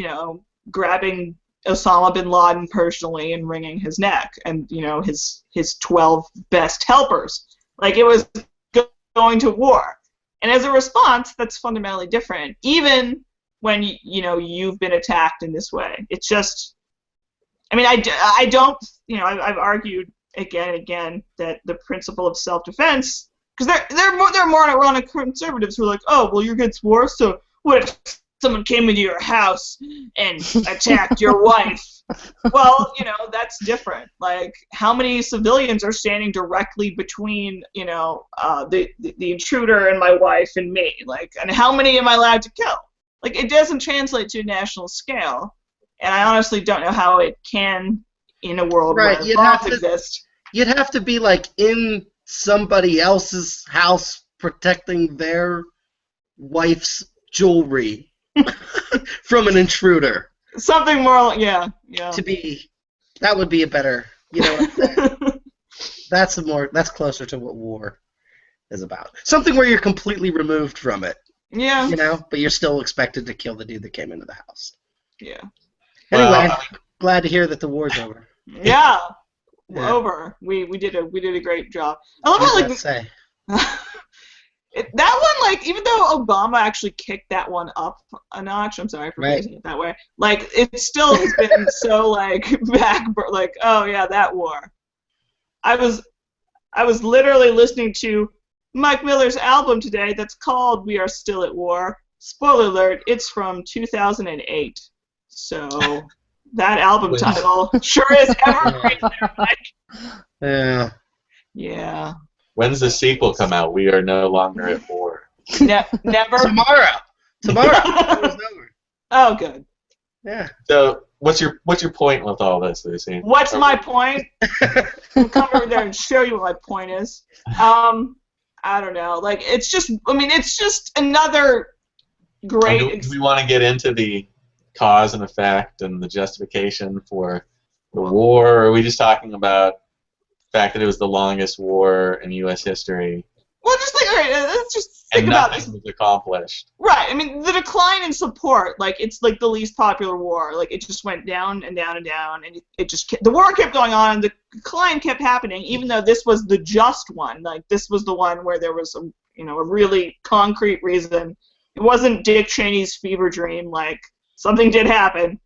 grabbing Osama bin Laden personally and wringing his neck and, his 12 best helpers. Like it was going to war. And as a response, that's fundamentally different, even when you've been attacked in this way. It's just, I don't, I've argued again and again that the principle of self-defense, because they're more ironic conservatives who are like, oh, well, you're against war, so what if someone came into your house and attacked your wife? Well, that's different. Like, how many civilians are standing directly between, the intruder and my wife and me? Like, and how many am I allowed to kill? Like, it doesn't translate to a national scale, and I honestly don't know how it can in a world where bombs exist. You'd have to be, like, in somebody else's house protecting their wife's jewelry from an intruder. Something more, yeah. That would be a better, that's closer to what war is about. Something where you're completely removed from it. Yeah. But you're still expected to kill the dude that came into the house. Yeah. Anyway, glad to hear that the war's over. Yeah. Over. We did a great job. I love how say. That one, like, even though Obama actually kicked that one up a notch, I'm sorry for phrasing it that way, like, it still has been so, like, oh, yeah, that war. I was literally listening to Mike Miller's album today that's called We Are Still at War. Spoiler alert, it's from 2008. So, That album title sure is evergreen there, Mike. Yeah. Yeah. When's the sequel come out? We are no longer at war. Never. Tomorrow. It's over. Oh, good. Yeah. So, what's your point with all this, Lucy? What's my point? I'll come over there and show you what my point is. I don't know. Like, it's just another great. Do we want to get into the cause and effect and the justification for the war, or are we just talking about the fact that it was the longest war in U.S. history? Well, just think. All right, let's just think about this. And nothing was accomplished. Right. I mean, the decline in support, like, it's like the least popular war. Like, it just went down and down and down, and it just the war kept going on, and the decline kept happening, even though this was the just one. Like, this was the one where there was a really concrete reason. It wasn't Dick Cheney's fever dream. Like, something did happen,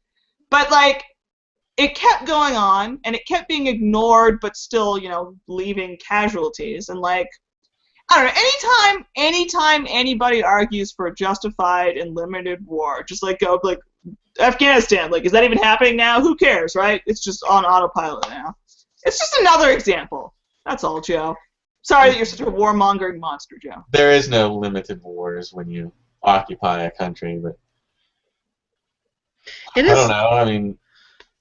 but like, it kept going on, and it kept being ignored, but still, leaving casualties, and like. I don't know. Anytime anybody argues for a justified and limited war, just like go like Afghanistan, like, is that even happening now? Who cares, right? It's just on autopilot now. It's just another example. That's all, Joe. Sorry that you're such a warmongering monster, Joe. There is no limited wars when you occupy a country, but I don't know. I mean,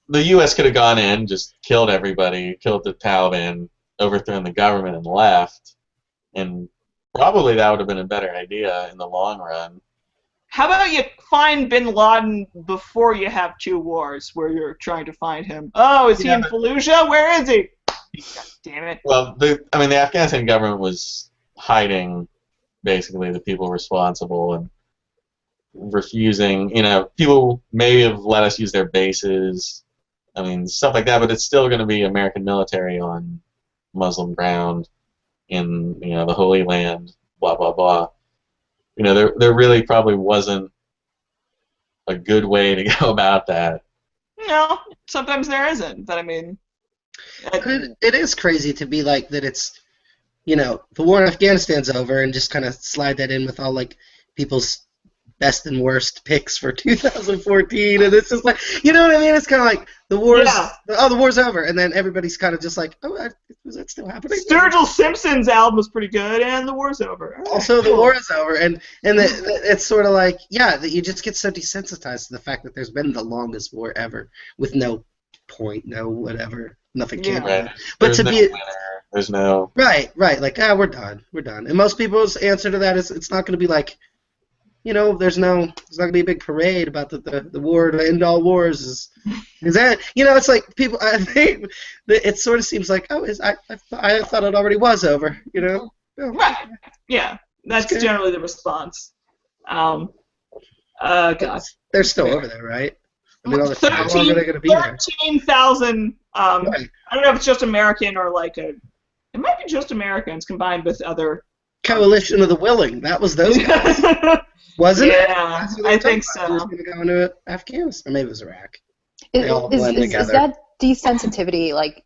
the U.S. could have gone in, just killed everybody, killed the Taliban, overthrown the government, and left. And probably that would have been a better idea in the long run. How about you find Bin Laden before you have two wars where you're trying to find him? Oh, is he in Fallujah? Where is he? God damn it. Well, the Afghanistan government was hiding, basically, the people responsible and refusing. People maybe have let us use their bases. I mean, stuff like that, but it's still going to be American military on Muslim ground. In the Holy Land, blah blah blah. There really probably wasn't a good way to go about that. No, sometimes there isn't. But I mean, it is crazy to be like that. It's the war in Afghanistan's over, and just kind of slide that in with all like people's best and worst picks for 2014, and it's just like, you know what I mean? It's kind of like the war's the war's over, and then everybody's kind of just like, oh, is that still happening? Sturgill Simpson's album was pretty good, and the war's over. Also, the war is over, and it's sort of like, that you just get so desensitized to the fact that there's been the longest war ever with no point, no whatever, nothing came of it. But there's to no be winner. There's no right, like we're done, and most people's answer to that is it's not going to be like. There's not going to be a big parade about the war to end all wars. Is that, it's like people, I think, it sort of seems like, I thought it already was over, Right, yeah, that's generally the response. God. They're still over there, right? I mean, how long are they going to be there? 13,000, I don't know if it's just American or like it might be just Americans combined with other... Coalition of the Willing, that was those guys. Wasn't it? Yeah, I think so. Who's going to go into Afghanistan? Or maybe it was Iraq. Is that desensitivity, like,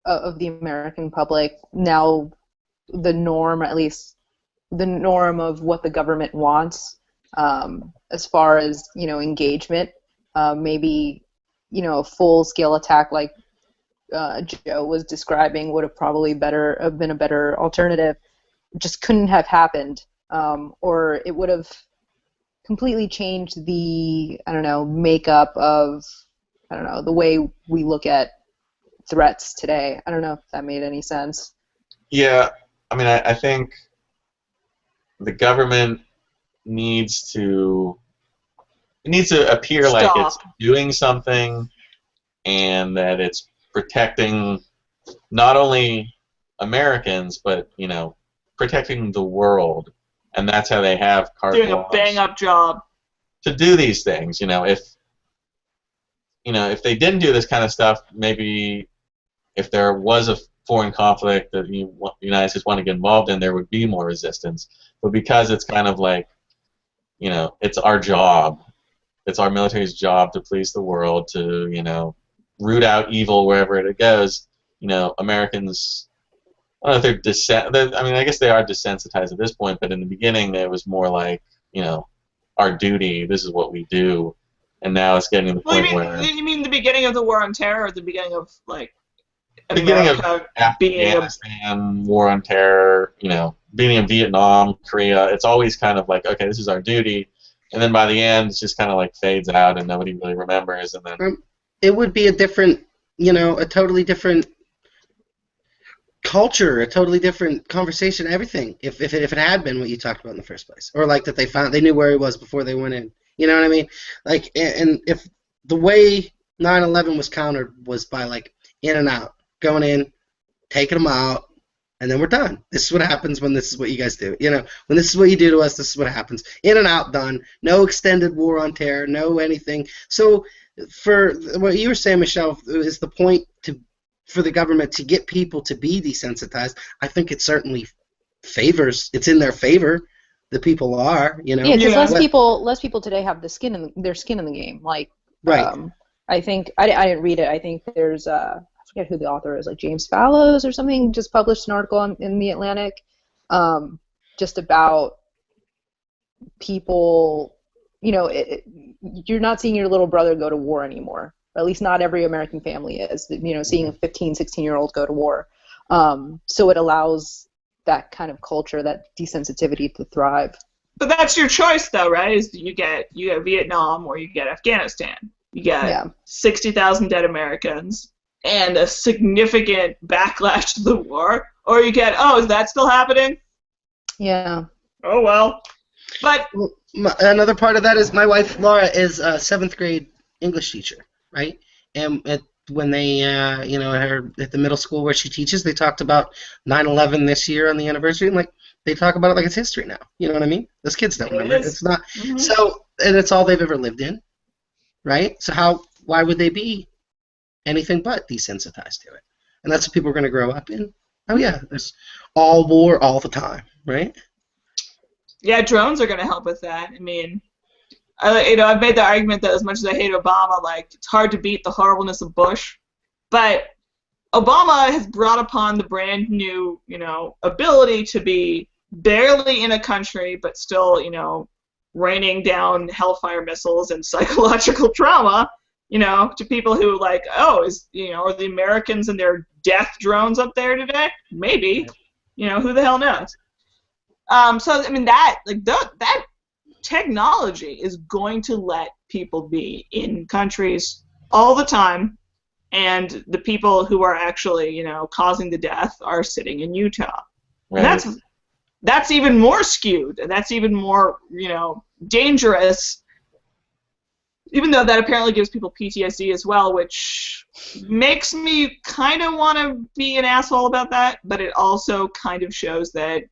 of the American public now the norm, at least the norm of what the government wants, as far as, engagement? Maybe, a full-scale attack like Joe was describing would have probably been a better alternative. Just couldn't have happened, or it would have completely changed the, makeup of, the way we look at threats today. I don't know if that made any sense. Yeah, I mean, I think the government needs to appear like it's doing something, and that it's protecting not only Americans, but protecting the world, and that's how they have carte blanche. Doing a bang-up job to do these things. If they didn't do this kind of stuff, maybe if there was a foreign conflict that the United States wanted to get involved in, there would be more resistance. But because it's kind of like, it's our job, it's our military's job to police the world, to root out evil wherever it goes. Americans. I don't know if I guess they are desensitized at this point, but in the beginning it was more like, our duty, this is what we do. and now it's getting to the Well, point where you mean the beginning of the war on terror, or the beginning of like beginning America of being Afghanistan, war on terror, beginning of Vietnam, Korea. It's always kind of like, okay, this is our duty, and then by the end, it's just kind of like fades out, and nobody really remembers, and then it would be a different, a totally different culture, a totally different conversation, everything. If it had been what you talked about in the first place, or like that they knew where he was before they went in. You know what I mean? Like, and if the way 9/11 was countered was by like in and out, going in, taking them out, and then we're done. This is what happens when this is what you guys do. When this is what you do to us, this is what happens. In and out, done. No extended war on terror, no anything. So for what you were saying, Michelle, is the point for the government to get people to be desensitized. I think it certainly it's in their favor. The people are, Yeah, because less people today have their skin in the game. Like, right. I think I didn't read it. I think there's I forget who the author is, like James Fallows or something, just published an article in the Atlantic, just about people. You're not seeing your little brother go to war anymore. At least not every American family is. Seeing a 15, 16-year-old go to war. So it allows that kind of culture, that desensitivity to thrive. But that's your choice, though, right? Is you get Vietnam or you get Afghanistan. You get 60,000 dead Americans and a significant backlash to the war, or you get, is that still happening? Yeah. Oh well. But another part of that is my wife Laura is a 7th grade English teacher, right? And when they, at the middle school where she teaches, they talked about 9/11 this year on the anniversary, and like they talk about it like it's history now. You know what I mean? Those kids don't remember. It's not. Mm-hmm. So, and it's all they've ever lived in, right? So why would they be anything but desensitized to it? And that's what people are going to grow up in. Oh yeah, there's all war all the time, right? Yeah, drones are going to help with that. I mean, I've made the argument that as much as I hate Obama, like, it's hard to beat the horribleness of Bush. But Obama has brought upon the brand new, ability to be barely in a country, but still, raining down hellfire missiles and psychological trauma, to people who like, are the Americans and their death drones up there today? Maybe. Who the hell knows? So, I mean, that technology is going to let people be in countries all the time, and the people who are actually, causing the death are sitting in Utah. Right. And that's even more skewed, and that's even more, dangerous, even though that apparently gives people PTSD as well, which makes me kind of want to be an asshole about that, but it also kind of shows that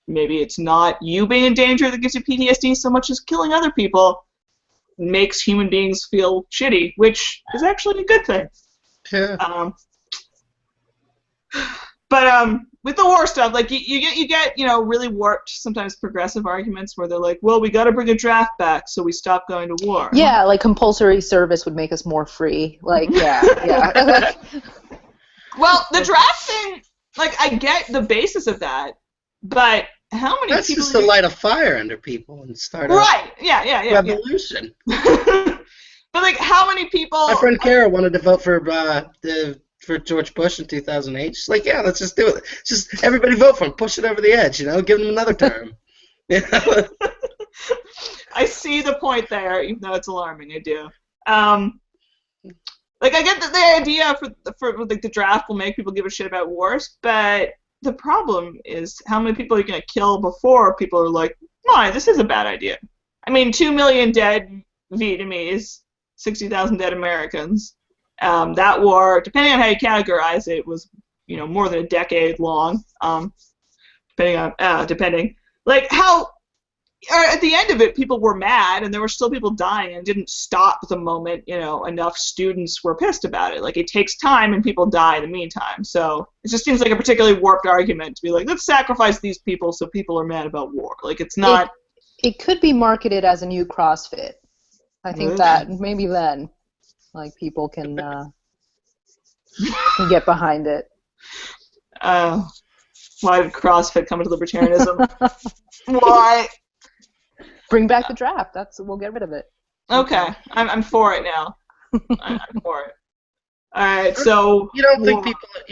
maybe it's not you being in danger that gives you PTSD so much as killing other people makes human beings feel shitty, which is actually a good thing. Yeah. But with the war stuff, like you get really warped, sometimes progressive arguments where they're like, well, we got to bring a draft back so we stop going to war. Yeah, like compulsory service would make us more free. Like, yeah. Well, the draft thing, like, I get the basis of that, but how many That's people... just to light a fire under people and start a revolution. Yeah. But, like, how many people... My friend Kara wanted to vote for George Bush in 2008. She's like, yeah, let's just do it. Just everybody vote for him. Push it over the edge, give him another term. I see the point there, even though it's alarming. I do. Like, I get the idea for like the draft will make people give a shit about wars, but the problem is how many people are you going to kill before people are like, no, this is a bad idea. I mean, 2 million dead Vietnamese, 60,000 dead Americans. That war, depending on how you categorize it, was more than a decade long. Depending, like how, or at the end of it, people were mad and there were still people dying, and it didn't stop the moment enough students were pissed about it. Like, it takes time and people die in the meantime. So it just seems like a particularly warped argument to be like, let's sacrifice these people so people are mad about war. Like, it's not. It could be marketed as a new CrossFit. I think that maybe then, like, people can get behind it. Why did CrossFit come into libertarianism? Why? Bring back the draft. We'll get rid of it. Okay, I'm for it now. I'm for it. All right, so You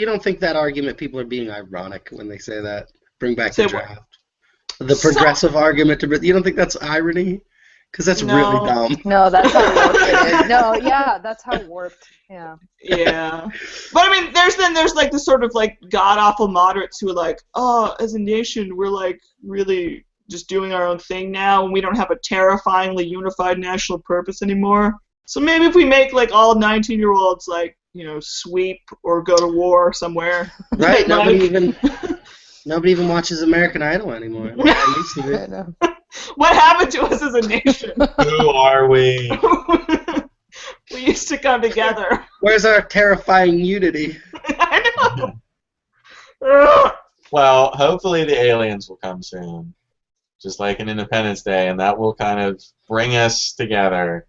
don't think that argument people are being ironic when they say that? Bring back the draft. The progressive argument you don't think that's irony? Because that's really dumb. No, that's how warped it is. No, yeah, that's how warped. Yeah. Yeah, but I mean, there's like this sort of like god awful moderates who are like, oh, as a nation, we're like really just doing our own thing now, and we don't have a terrifyingly unified national purpose anymore. So maybe if we make like all 19-year-olds like, you know, sweep or go to war somewhere. Right. Nobody even watches American Idol anymore. Like I used to. What happened to us as a nation? Who are we? We used to come together. Where's our terrifying unity? I know. Well, hopefully the aliens will come soon, just like an Independence Day, and that will kind of bring us together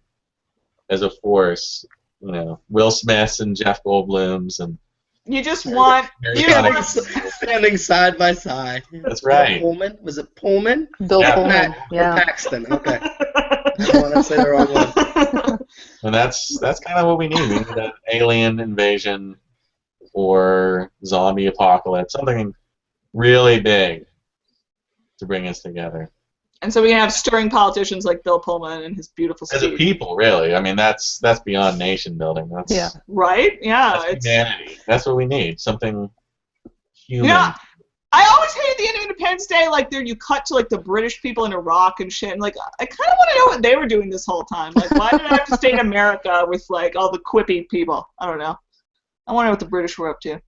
as a force. You know, Will Smiths and Jeff Goldblums and. You just want standing side by side. That's right. Pullman? Was it Pullman? Bill Pullman. Yeah. Paxton. Okay. I don't want to say the wrong one. And that's kind of what we need. We need an alien invasion or zombie apocalypse, something really big to bring us together. And so we can have stirring politicians like Bill Pullman and his beautiful speech. As a people, really. I mean, that's beyond nation building. That's right. Yeah, that's humanity. That's what we need. Something human. Yeah. I always hated the end of Independence Day. Like, there you cut to like the British people in Iraq and shit. And like, I kind of want to know what they were doing this whole time. Like, why did I have to stay in America with like all the quippy people? I don't know. I wonder what the British were up to.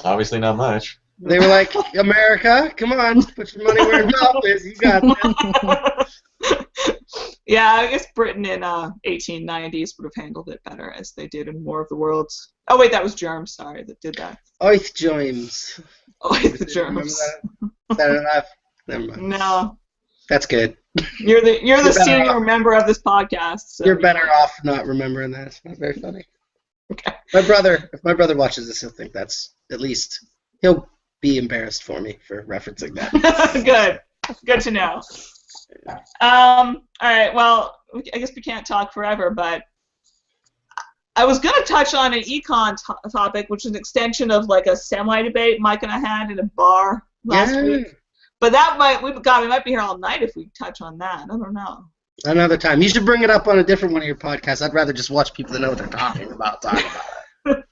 Obviously, not much. They were like, America, come on, put your money where your mouth is. You got this. Yeah, I guess Britain in 1890s would have handled it better as they did in War of the Worlds. Oh wait, that was Germs. Sorry, that did that. Oith James. Oith Germs. Is that enough? Never mind. No. That's good. You're the senior member of this podcast. So. You're better off not remembering that. It's not very funny. Okay. If my brother watches this, he'll think that's at least he'll be embarrassed for me for referencing that. Good to know. All right, well, I guess we can't talk forever, but I was going to touch on an econ topic, which is an extension of like a semi-debate Mike and I had in a bar last week. But we might be here all night if we touch on that. I don't know. Another time. You should bring it up on a different one of your podcasts. I'd rather just watch people that know what they're talking about talk about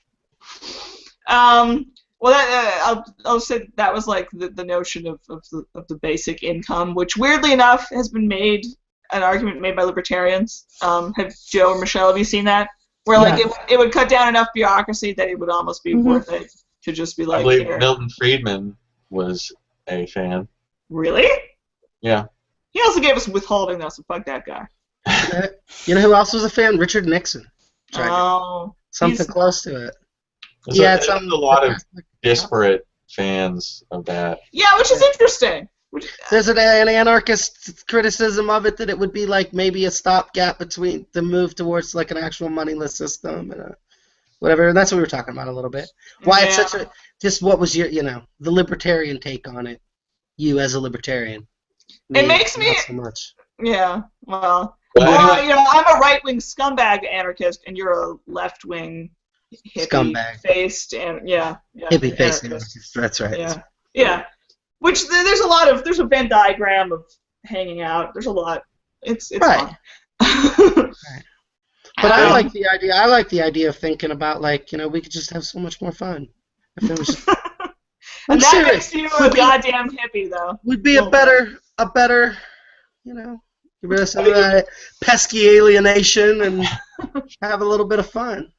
it. Well, I'll say that was like the notion of the basic income, which weirdly enough has been an argument made by libertarians. Have Joe or Michelle, have you seen that? Where like it would cut down enough bureaucracy that it would almost be worth it to just be like. I believe Milton Friedman was a fan. Really? Yeah. He also gave us withholding though, so fuck that guy. You know who else was a fan? Richard Nixon. Something close to it. There's a lot of disparate fans of that. Yeah, which is interesting. There's an anarchist criticism of it that it would be like maybe a stopgap between the move towards like an actual moneyless system and whatever. And that's what we were talking about a little bit. Why it's such a just what was your the libertarian take on it? You as a libertarian. It makes me not so much. Yeah. Well, I'm a right-wing scumbag anarchist, and you're a left-wing. Hippie-faced and hippie-faced anarchist. That's right. Yeah. Which there's a Venn diagram of hanging out. There's a lot. It's right. Fun. Right. But I like the idea. I like the idea of thinking about like we could just have so much more fun if it was. And that makes you a goddamn hippie, though. We'd be a better, get rid of some of that pesky alienation and have a little bit of fun.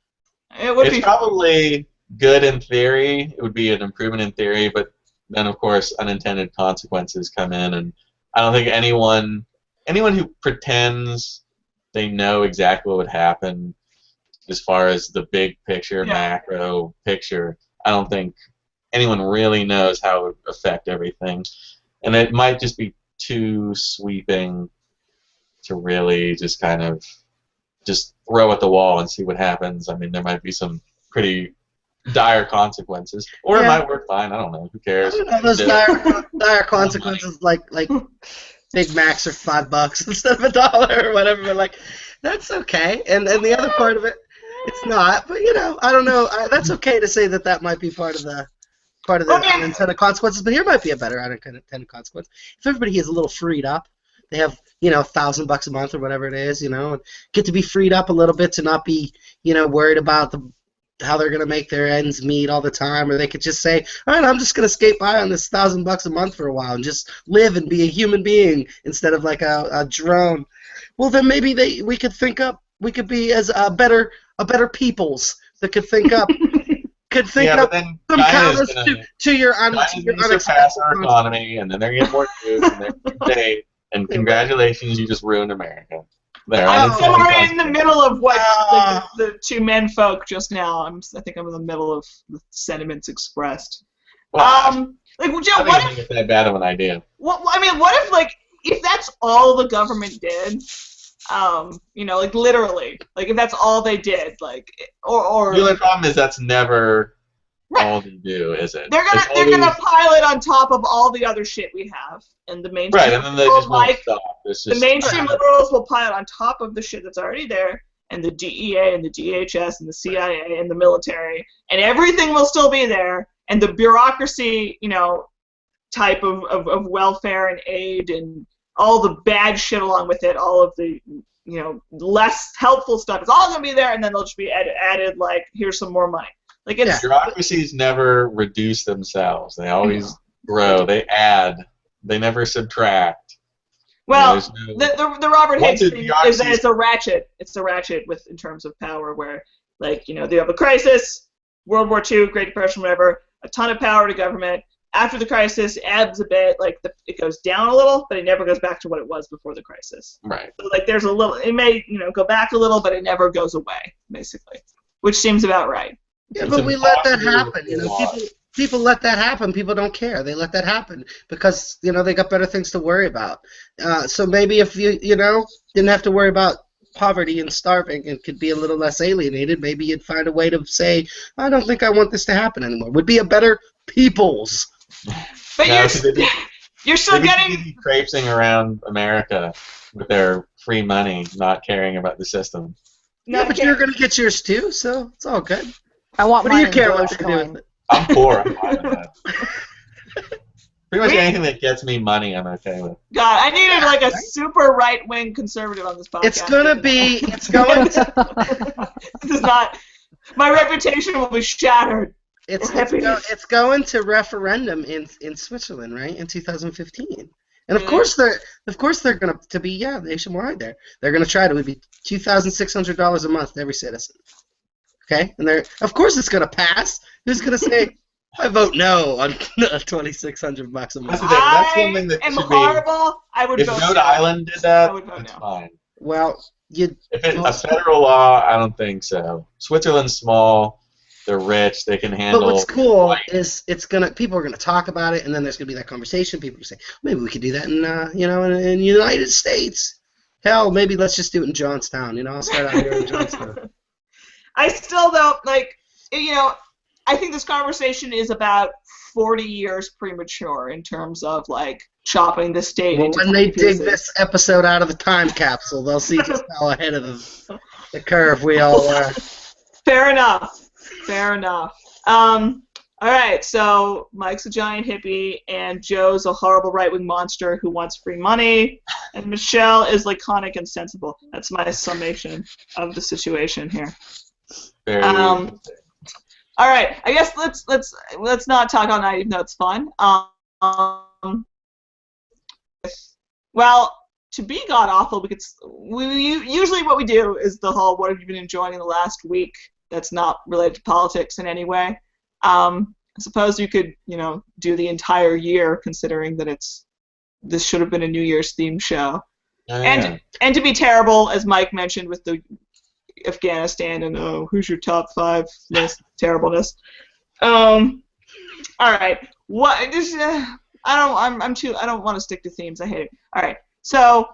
It's probably good in theory. It would be an improvement in theory, but then of course unintended consequences come in, and I don't think anyone who pretends they know exactly what would happen as far as the big picture, macro picture, I don't think anyone really knows how it would affect everything, and it might just be too sweeping to really just kind of just throw at the wall and see what happens. I mean, there might be some pretty dire consequences, or it might work fine. I don't know. Who cares? Those dire consequences, like Big Macs are $5 instead of $1 or whatever. But like, that's okay. And the other part of it, it's not. But I don't know. That's okay to say that might be part of the unintended consequences. But here might be a better unintended consequence. If everybody is a little freed up, they have $1,000 a month or whatever it is, and get to be freed up a little bit to not be worried about how they're going to make their ends meet all the time, or they could just say, all right, I'm just going to skate by on this $1,000 a month for a while and just live and be a human being instead of like a drone. Well, then maybe we could be as a better peoples that could think up some counters to your surpass our economy, and then they're getting more news and they're and congratulations, you just ruined America. I'm somewhere in the middle of what the two men folk just now. I think I'm in the middle of the sentiments expressed. Well, Joe, what if it's that bad of an idea? What if if that's all the government did, literally, if that's all they did, or the only problem is that's never all they do, is it? They're gonna pile it on top of all the other shit we have, and the mainstream and then they just won't stop. The mainstream liberals will pile it on top of the shit that's already there, and the DEA and the DHS and the CIA and the military, and everything will still be there, and the bureaucracy, type of welfare and aid and all the bad shit along with it, all of the less helpful stuff is all gonna be there, and then they'll just be added here's some more money. Bureaucracies never reduce themselves. They always grow. They add. They never subtract. Well, the Robert Hicks thing is that it's a ratchet. It's a ratchet in terms of power, where they have a crisis, World War II, Great Depression, whatever, a ton of power to government. After the crisis, ebbs a bit. It goes down a little, but it never goes back to what it was before the crisis. Right. So there's a little. It may go back a little, but it never goes away, basically, which seems about right. Yeah, but we let that happen. People let that happen. People don't care. They let that happen because they got better things to worry about. So maybe if you didn't have to worry about poverty and starving and could be a little less alienated, maybe you'd find a way to say, I don't think I want this to happen anymore. Would be a better peoples. But you're still getting traipsing around America with their free money, not caring about the system. Yeah, but you're going to get yours too, so it's all good. I want what do you care what to do with it? I'm poor. I'm fine with that. Pretty much anything that gets me money, I'm okay with. God, I needed a super right-wing conservative on this podcast. It's going to. This is not. My reputation will be shattered. It's going to referendum in Switzerland, right, in 2015. And of course they're going to be nationwide there. They're going to try to. It would be $2,600 a month to every citizen. Okay, and of course it's going to pass. Who's going to say, I vote no on $2,600 a month? That's something that should horrible. I would if vote Rhode no. Island did that, it's no. fine. Well, if it's a federal law, I don't think so. Switzerland's small. They're rich. They can handle. But what's cool is people are gonna talk about it, and then there's gonna be that conversation. People are gonna say, maybe we could do that in in the United States. Hell, maybe let's just do it in Johnstown. I'll start out here in Johnstown. I still don't I think this conversation is about 40 years premature in terms of chopping the state into when they pieces. dig this episode out of the time capsule, they'll see just how ahead of the curve we all are. Fair enough. All right, so Mike's a giant hippie, and Joe's a horrible right-wing monster who wants free money, and Michelle is laconic and sensible. That's my summation of the situation here. All right, I guess let's not talk all night, even though it's fun. Well, to be god awful, usually what we do is the whole "what have you been enjoying in the last week?" That's not related to politics in any way. I suppose you could, do the entire year, considering that this should have been a New Year's themed show. And to be terrible, as Mike mentioned, with the Afghanistan and who's your top 5 list terribleness. All right, what? I don't want to stick to themes. I hate it. All right, so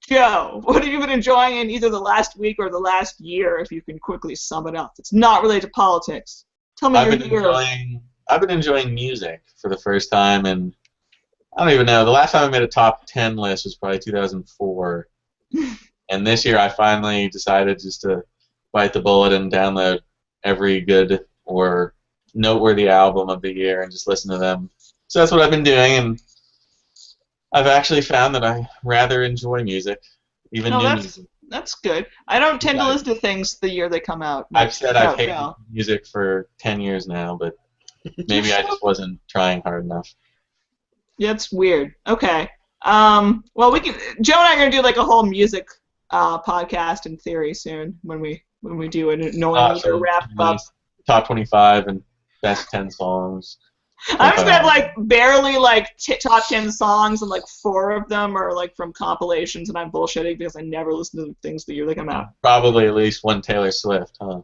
Joe, what have you been enjoying in either the last week or the last year? If you can quickly sum it up, it's not related to politics. Tell me your year. I've been enjoying music for the first time in I don't even know. The last time I made a top 10 list was probably 2004. And this year I finally decided just to bite the bullet and download every good or noteworthy album of the year and just listen to them. So that's what I've been doing, and I've actually found that I rather enjoy music, even new music. That's good. I don't tend to listen to things the year they come out. I've said I've hated music for 10 years now, but maybe I just wasn't trying hard enough. Yeah, it's weird. Okay. Well, Joe and I are gonna do like a whole music podcast in theory soon when we do it, knowing we'll wrap up. Top 25 and best 10 songs. I'm just gonna have like barely like top 10 songs, and like 4 of them are like from compilations, and I'm bullshitting because I never listen to things the year they come out. Probably at least one Taylor Swift, huh?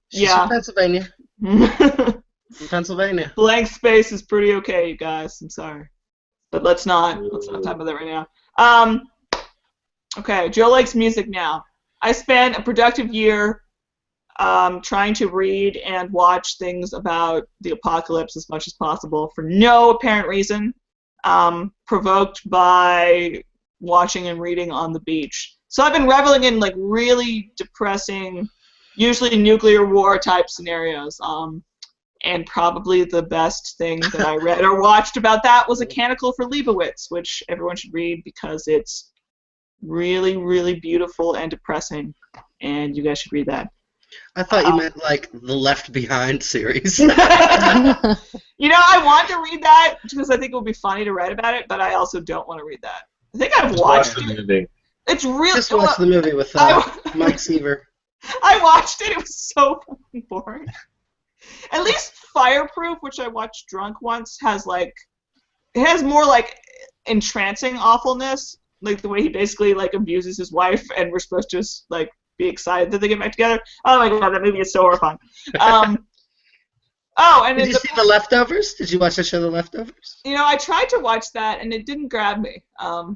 She's yeah. from Pennsylvania. From Pennsylvania. Blank Space is pretty okay, you guys. I'm sorry, but let's not talk about that right now. Okay, Joe likes music now. I spent a productive year trying to read and watch things about the apocalypse as much as possible for no apparent reason, provoked by watching and reading on the beach. So I've been reveling in like really depressing, usually nuclear war type scenarios. And probably the best thing that I read or watched about that was A Canticle for Leibowitz, which everyone should read because it's really, really beautiful and depressing, and you guys should read that. I thought you meant like the Left Behind series. You know, I want to read that because I think it would be funny to write about it, but I also don't want to read that. I think I've watched the it. movie. It's really Just watch the movie with Mike Seaver. I watched it. It was so fucking boring. At least Fireproof, which I watched drunk once, has more like entrancing awfulness, like the way he basically like abuses his wife, and we're supposed to just like be excited that they get back together. Oh my god, that movie is so horrifying. And did you see The Leftovers? Did you watch the show The Leftovers? You know, I tried to watch that and it didn't grab me. I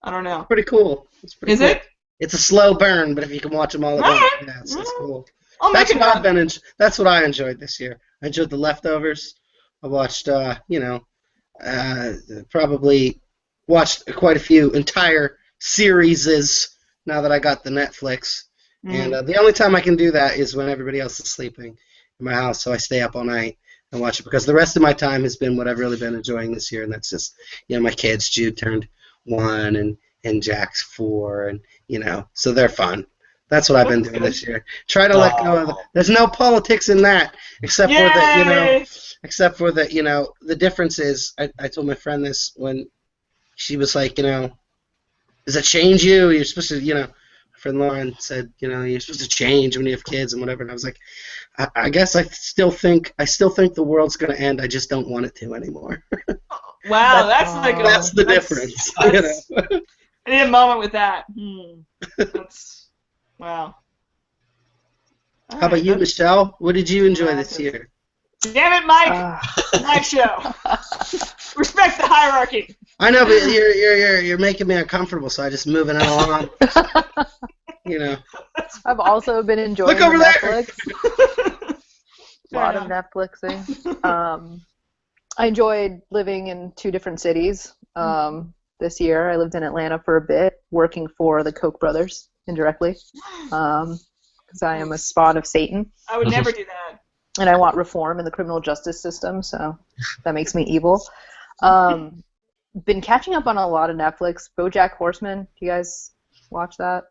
don't know. Pretty cool. Is it? It's a slow burn, but if you can watch them all at once, yeah, it's cool. That's what I enjoyed this year. I enjoyed The Leftovers. I watched, probably watched quite a few entire series now that I got the Netflix. And the only time I can do that is when everybody else is sleeping in my house, so I stay up all night and watch it, because the rest of my time has been what I've really been enjoying this year, and that's just, my kids. Jude turned 1, and Jack's 4, and, so they're fun. That's what I've been doing this year. Try to let go of there's no politics in that, except for that, the difference is, I told my friend this when she was like, does it change you? You're supposed to, my friend Lauren said, you're supposed to change when you have kids and whatever. And I was like, I guess I still think the world's going to end. I just don't want it to anymore. Wow, that's the difference. I need a moment with that. That's, wow. How about you, Michelle? What did you enjoy this year? Damn it, Mike! My show. Respect the hierarchy. I know, but you're making me uncomfortable, so I just moving it along. I've also been enjoying Netflix. A lot of Netflixing. I enjoyed living in 2 different cities this year. I lived in Atlanta for a bit, working for the Koch brothers indirectly, because I am a spawn of Satan. I would never do that. And I want reform in the criminal justice system, so that makes me evil. Been catching up on a lot of Netflix. BoJack Horseman. Do you guys watch that?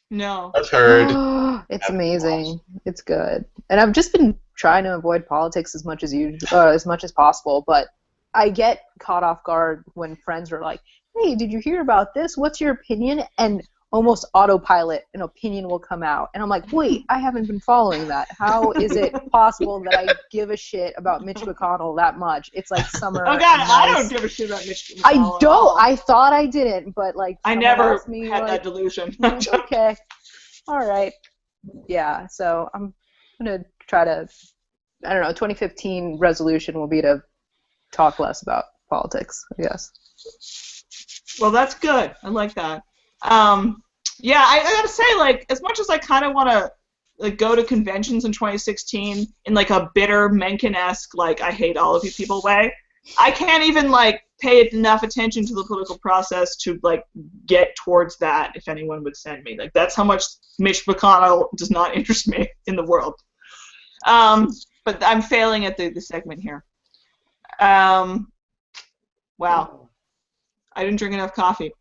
No. I've heard. It's amazing. It's good. And I've just been trying to avoid politics as much as possible, but I get caught off guard when friends are like, hey, did you hear about this? What's your opinion? And almost autopilot, an opinion will come out. And I'm like, wait, I haven't been following that. How is it possible that I give a shit about Mitch McConnell that much? It's like summer. Oh, God, I don't give a shit about Mitch McConnell. I don't. I thought I didn't, but, like, I never had that delusion. Okay. All right. Yeah, so I'm going to try to, 2015 resolution will be to talk less about politics, I guess. Well, that's good. I like that. Yeah, I gotta say, like, as much as I kind of want to like go to conventions in 2016 in like a bitter Mencken-esque, like, I hate all of you people way, I can't even like pay enough attention to the political process to like get towards that. If anyone would send me, like that's how much Mitch McConnell does not interest me in the world. But I'm failing at the segment here. Wow, I didn't drink enough coffee.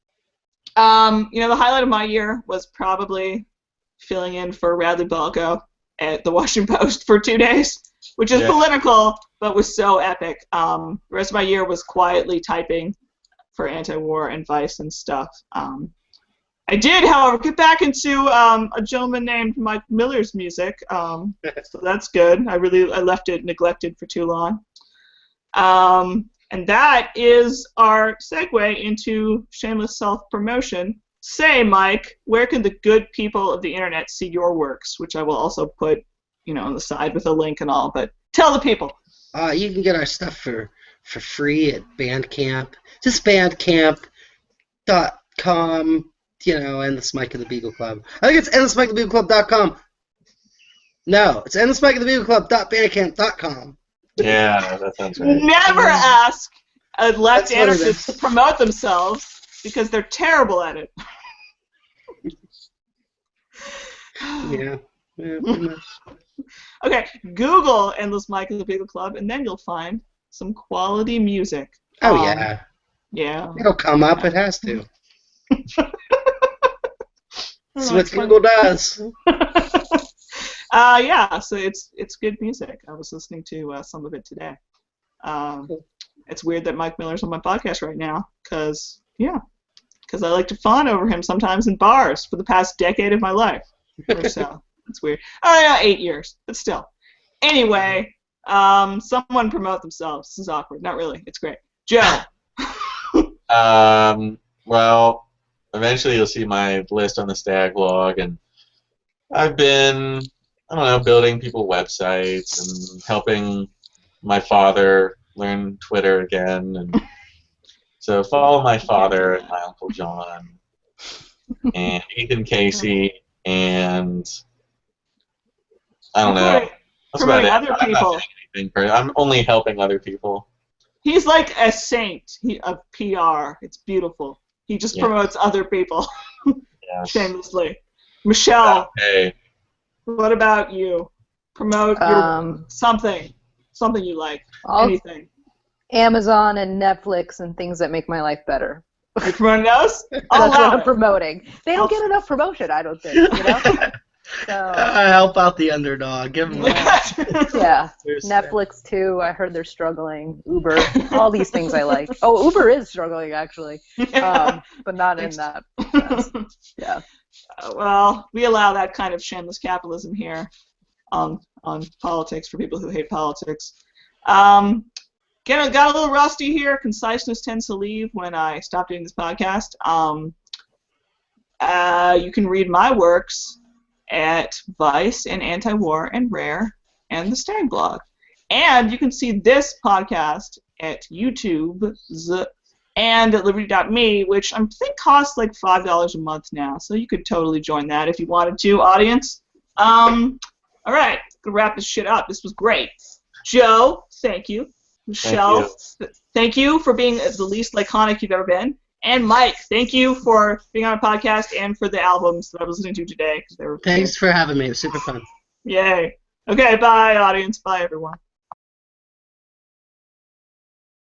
The highlight of my year was probably filling in for Radley Balko at the Washington Post for 2 days, which is political, but was so epic. The rest of my year was quietly typing for Anti-War and Vice and stuff. I did, however, get back into a gentleman named Mike Miller's music, so that's good. I left it neglected for too long. And that is our segue into shameless self-promotion. Say, Mike, where can the good people of the internet see your works, which I will also put, on the side with a link and all, but tell the people. You can get our stuff for free at Bandcamp. Just bandcamp.com, and the Smike of the Beagle Club. I think it's endlessmikeofthebeagleclub.com. No, it's endlessmikeofthebeagleclub.bandcamp.com. Yeah, that sounds right. Never ask left anarchists to promote themselves because they're terrible at it. Yeah, pretty much. Okay, Google Endless Mike of the Beagle Club, and then you'll find some quality music. Oh, yeah. Yeah. It'll come up. It has to. That's what Google does. So it's good music. I was listening to some of it today. Cool. It's weird that Mike Miller's on my podcast right now, because I like to fawn over him sometimes in bars for the past decade of my life or so. It's weird. 8 years, but still. Anyway, someone promote themselves. This is awkward. Not really. It's great. Joe. Well, eventually you'll see my list on the Stag blog, and I've been, building people websites and helping my father learn Twitter again, and so follow my father and my Uncle John and Ethan Casey, and I don't know. That's about it. Other people. I'm only helping other people. He's like a saint of PR. It's beautiful. He just promotes other people shamelessly. Michelle, what about you? Promote your something you like. Anything. Amazon and Netflix and things that make my life better. You promoting those? That's what I'm promoting. They don't get enough promotion, I don't think. So, help out the underdog. Give them Netflix too. I heard they're struggling. Uber. All these things I like. Oh, Uber is struggling actually, but not in that sense. Yeah. Well, we allow that kind of shameless capitalism here on politics for people who hate politics. Got a little rusty here. Conciseness tends to leave when I stop doing this podcast. You can read my works at Vice and Anti-War and Rare and the Stag blog. And you can see this podcast at YouTube and at Liberty.me, which I think costs like $5 a month now. So you could totally join that if you wanted to, audience. All right, gonna wrap this shit up. This was great. Joe, thank you. Michelle, thank you for being the least laconic you've ever been. And Mike, thank you for being on a podcast and for the albums that I was listening to today. They were Thanks for having me. It was super fun. Yay. Okay, bye, audience. Bye, everyone.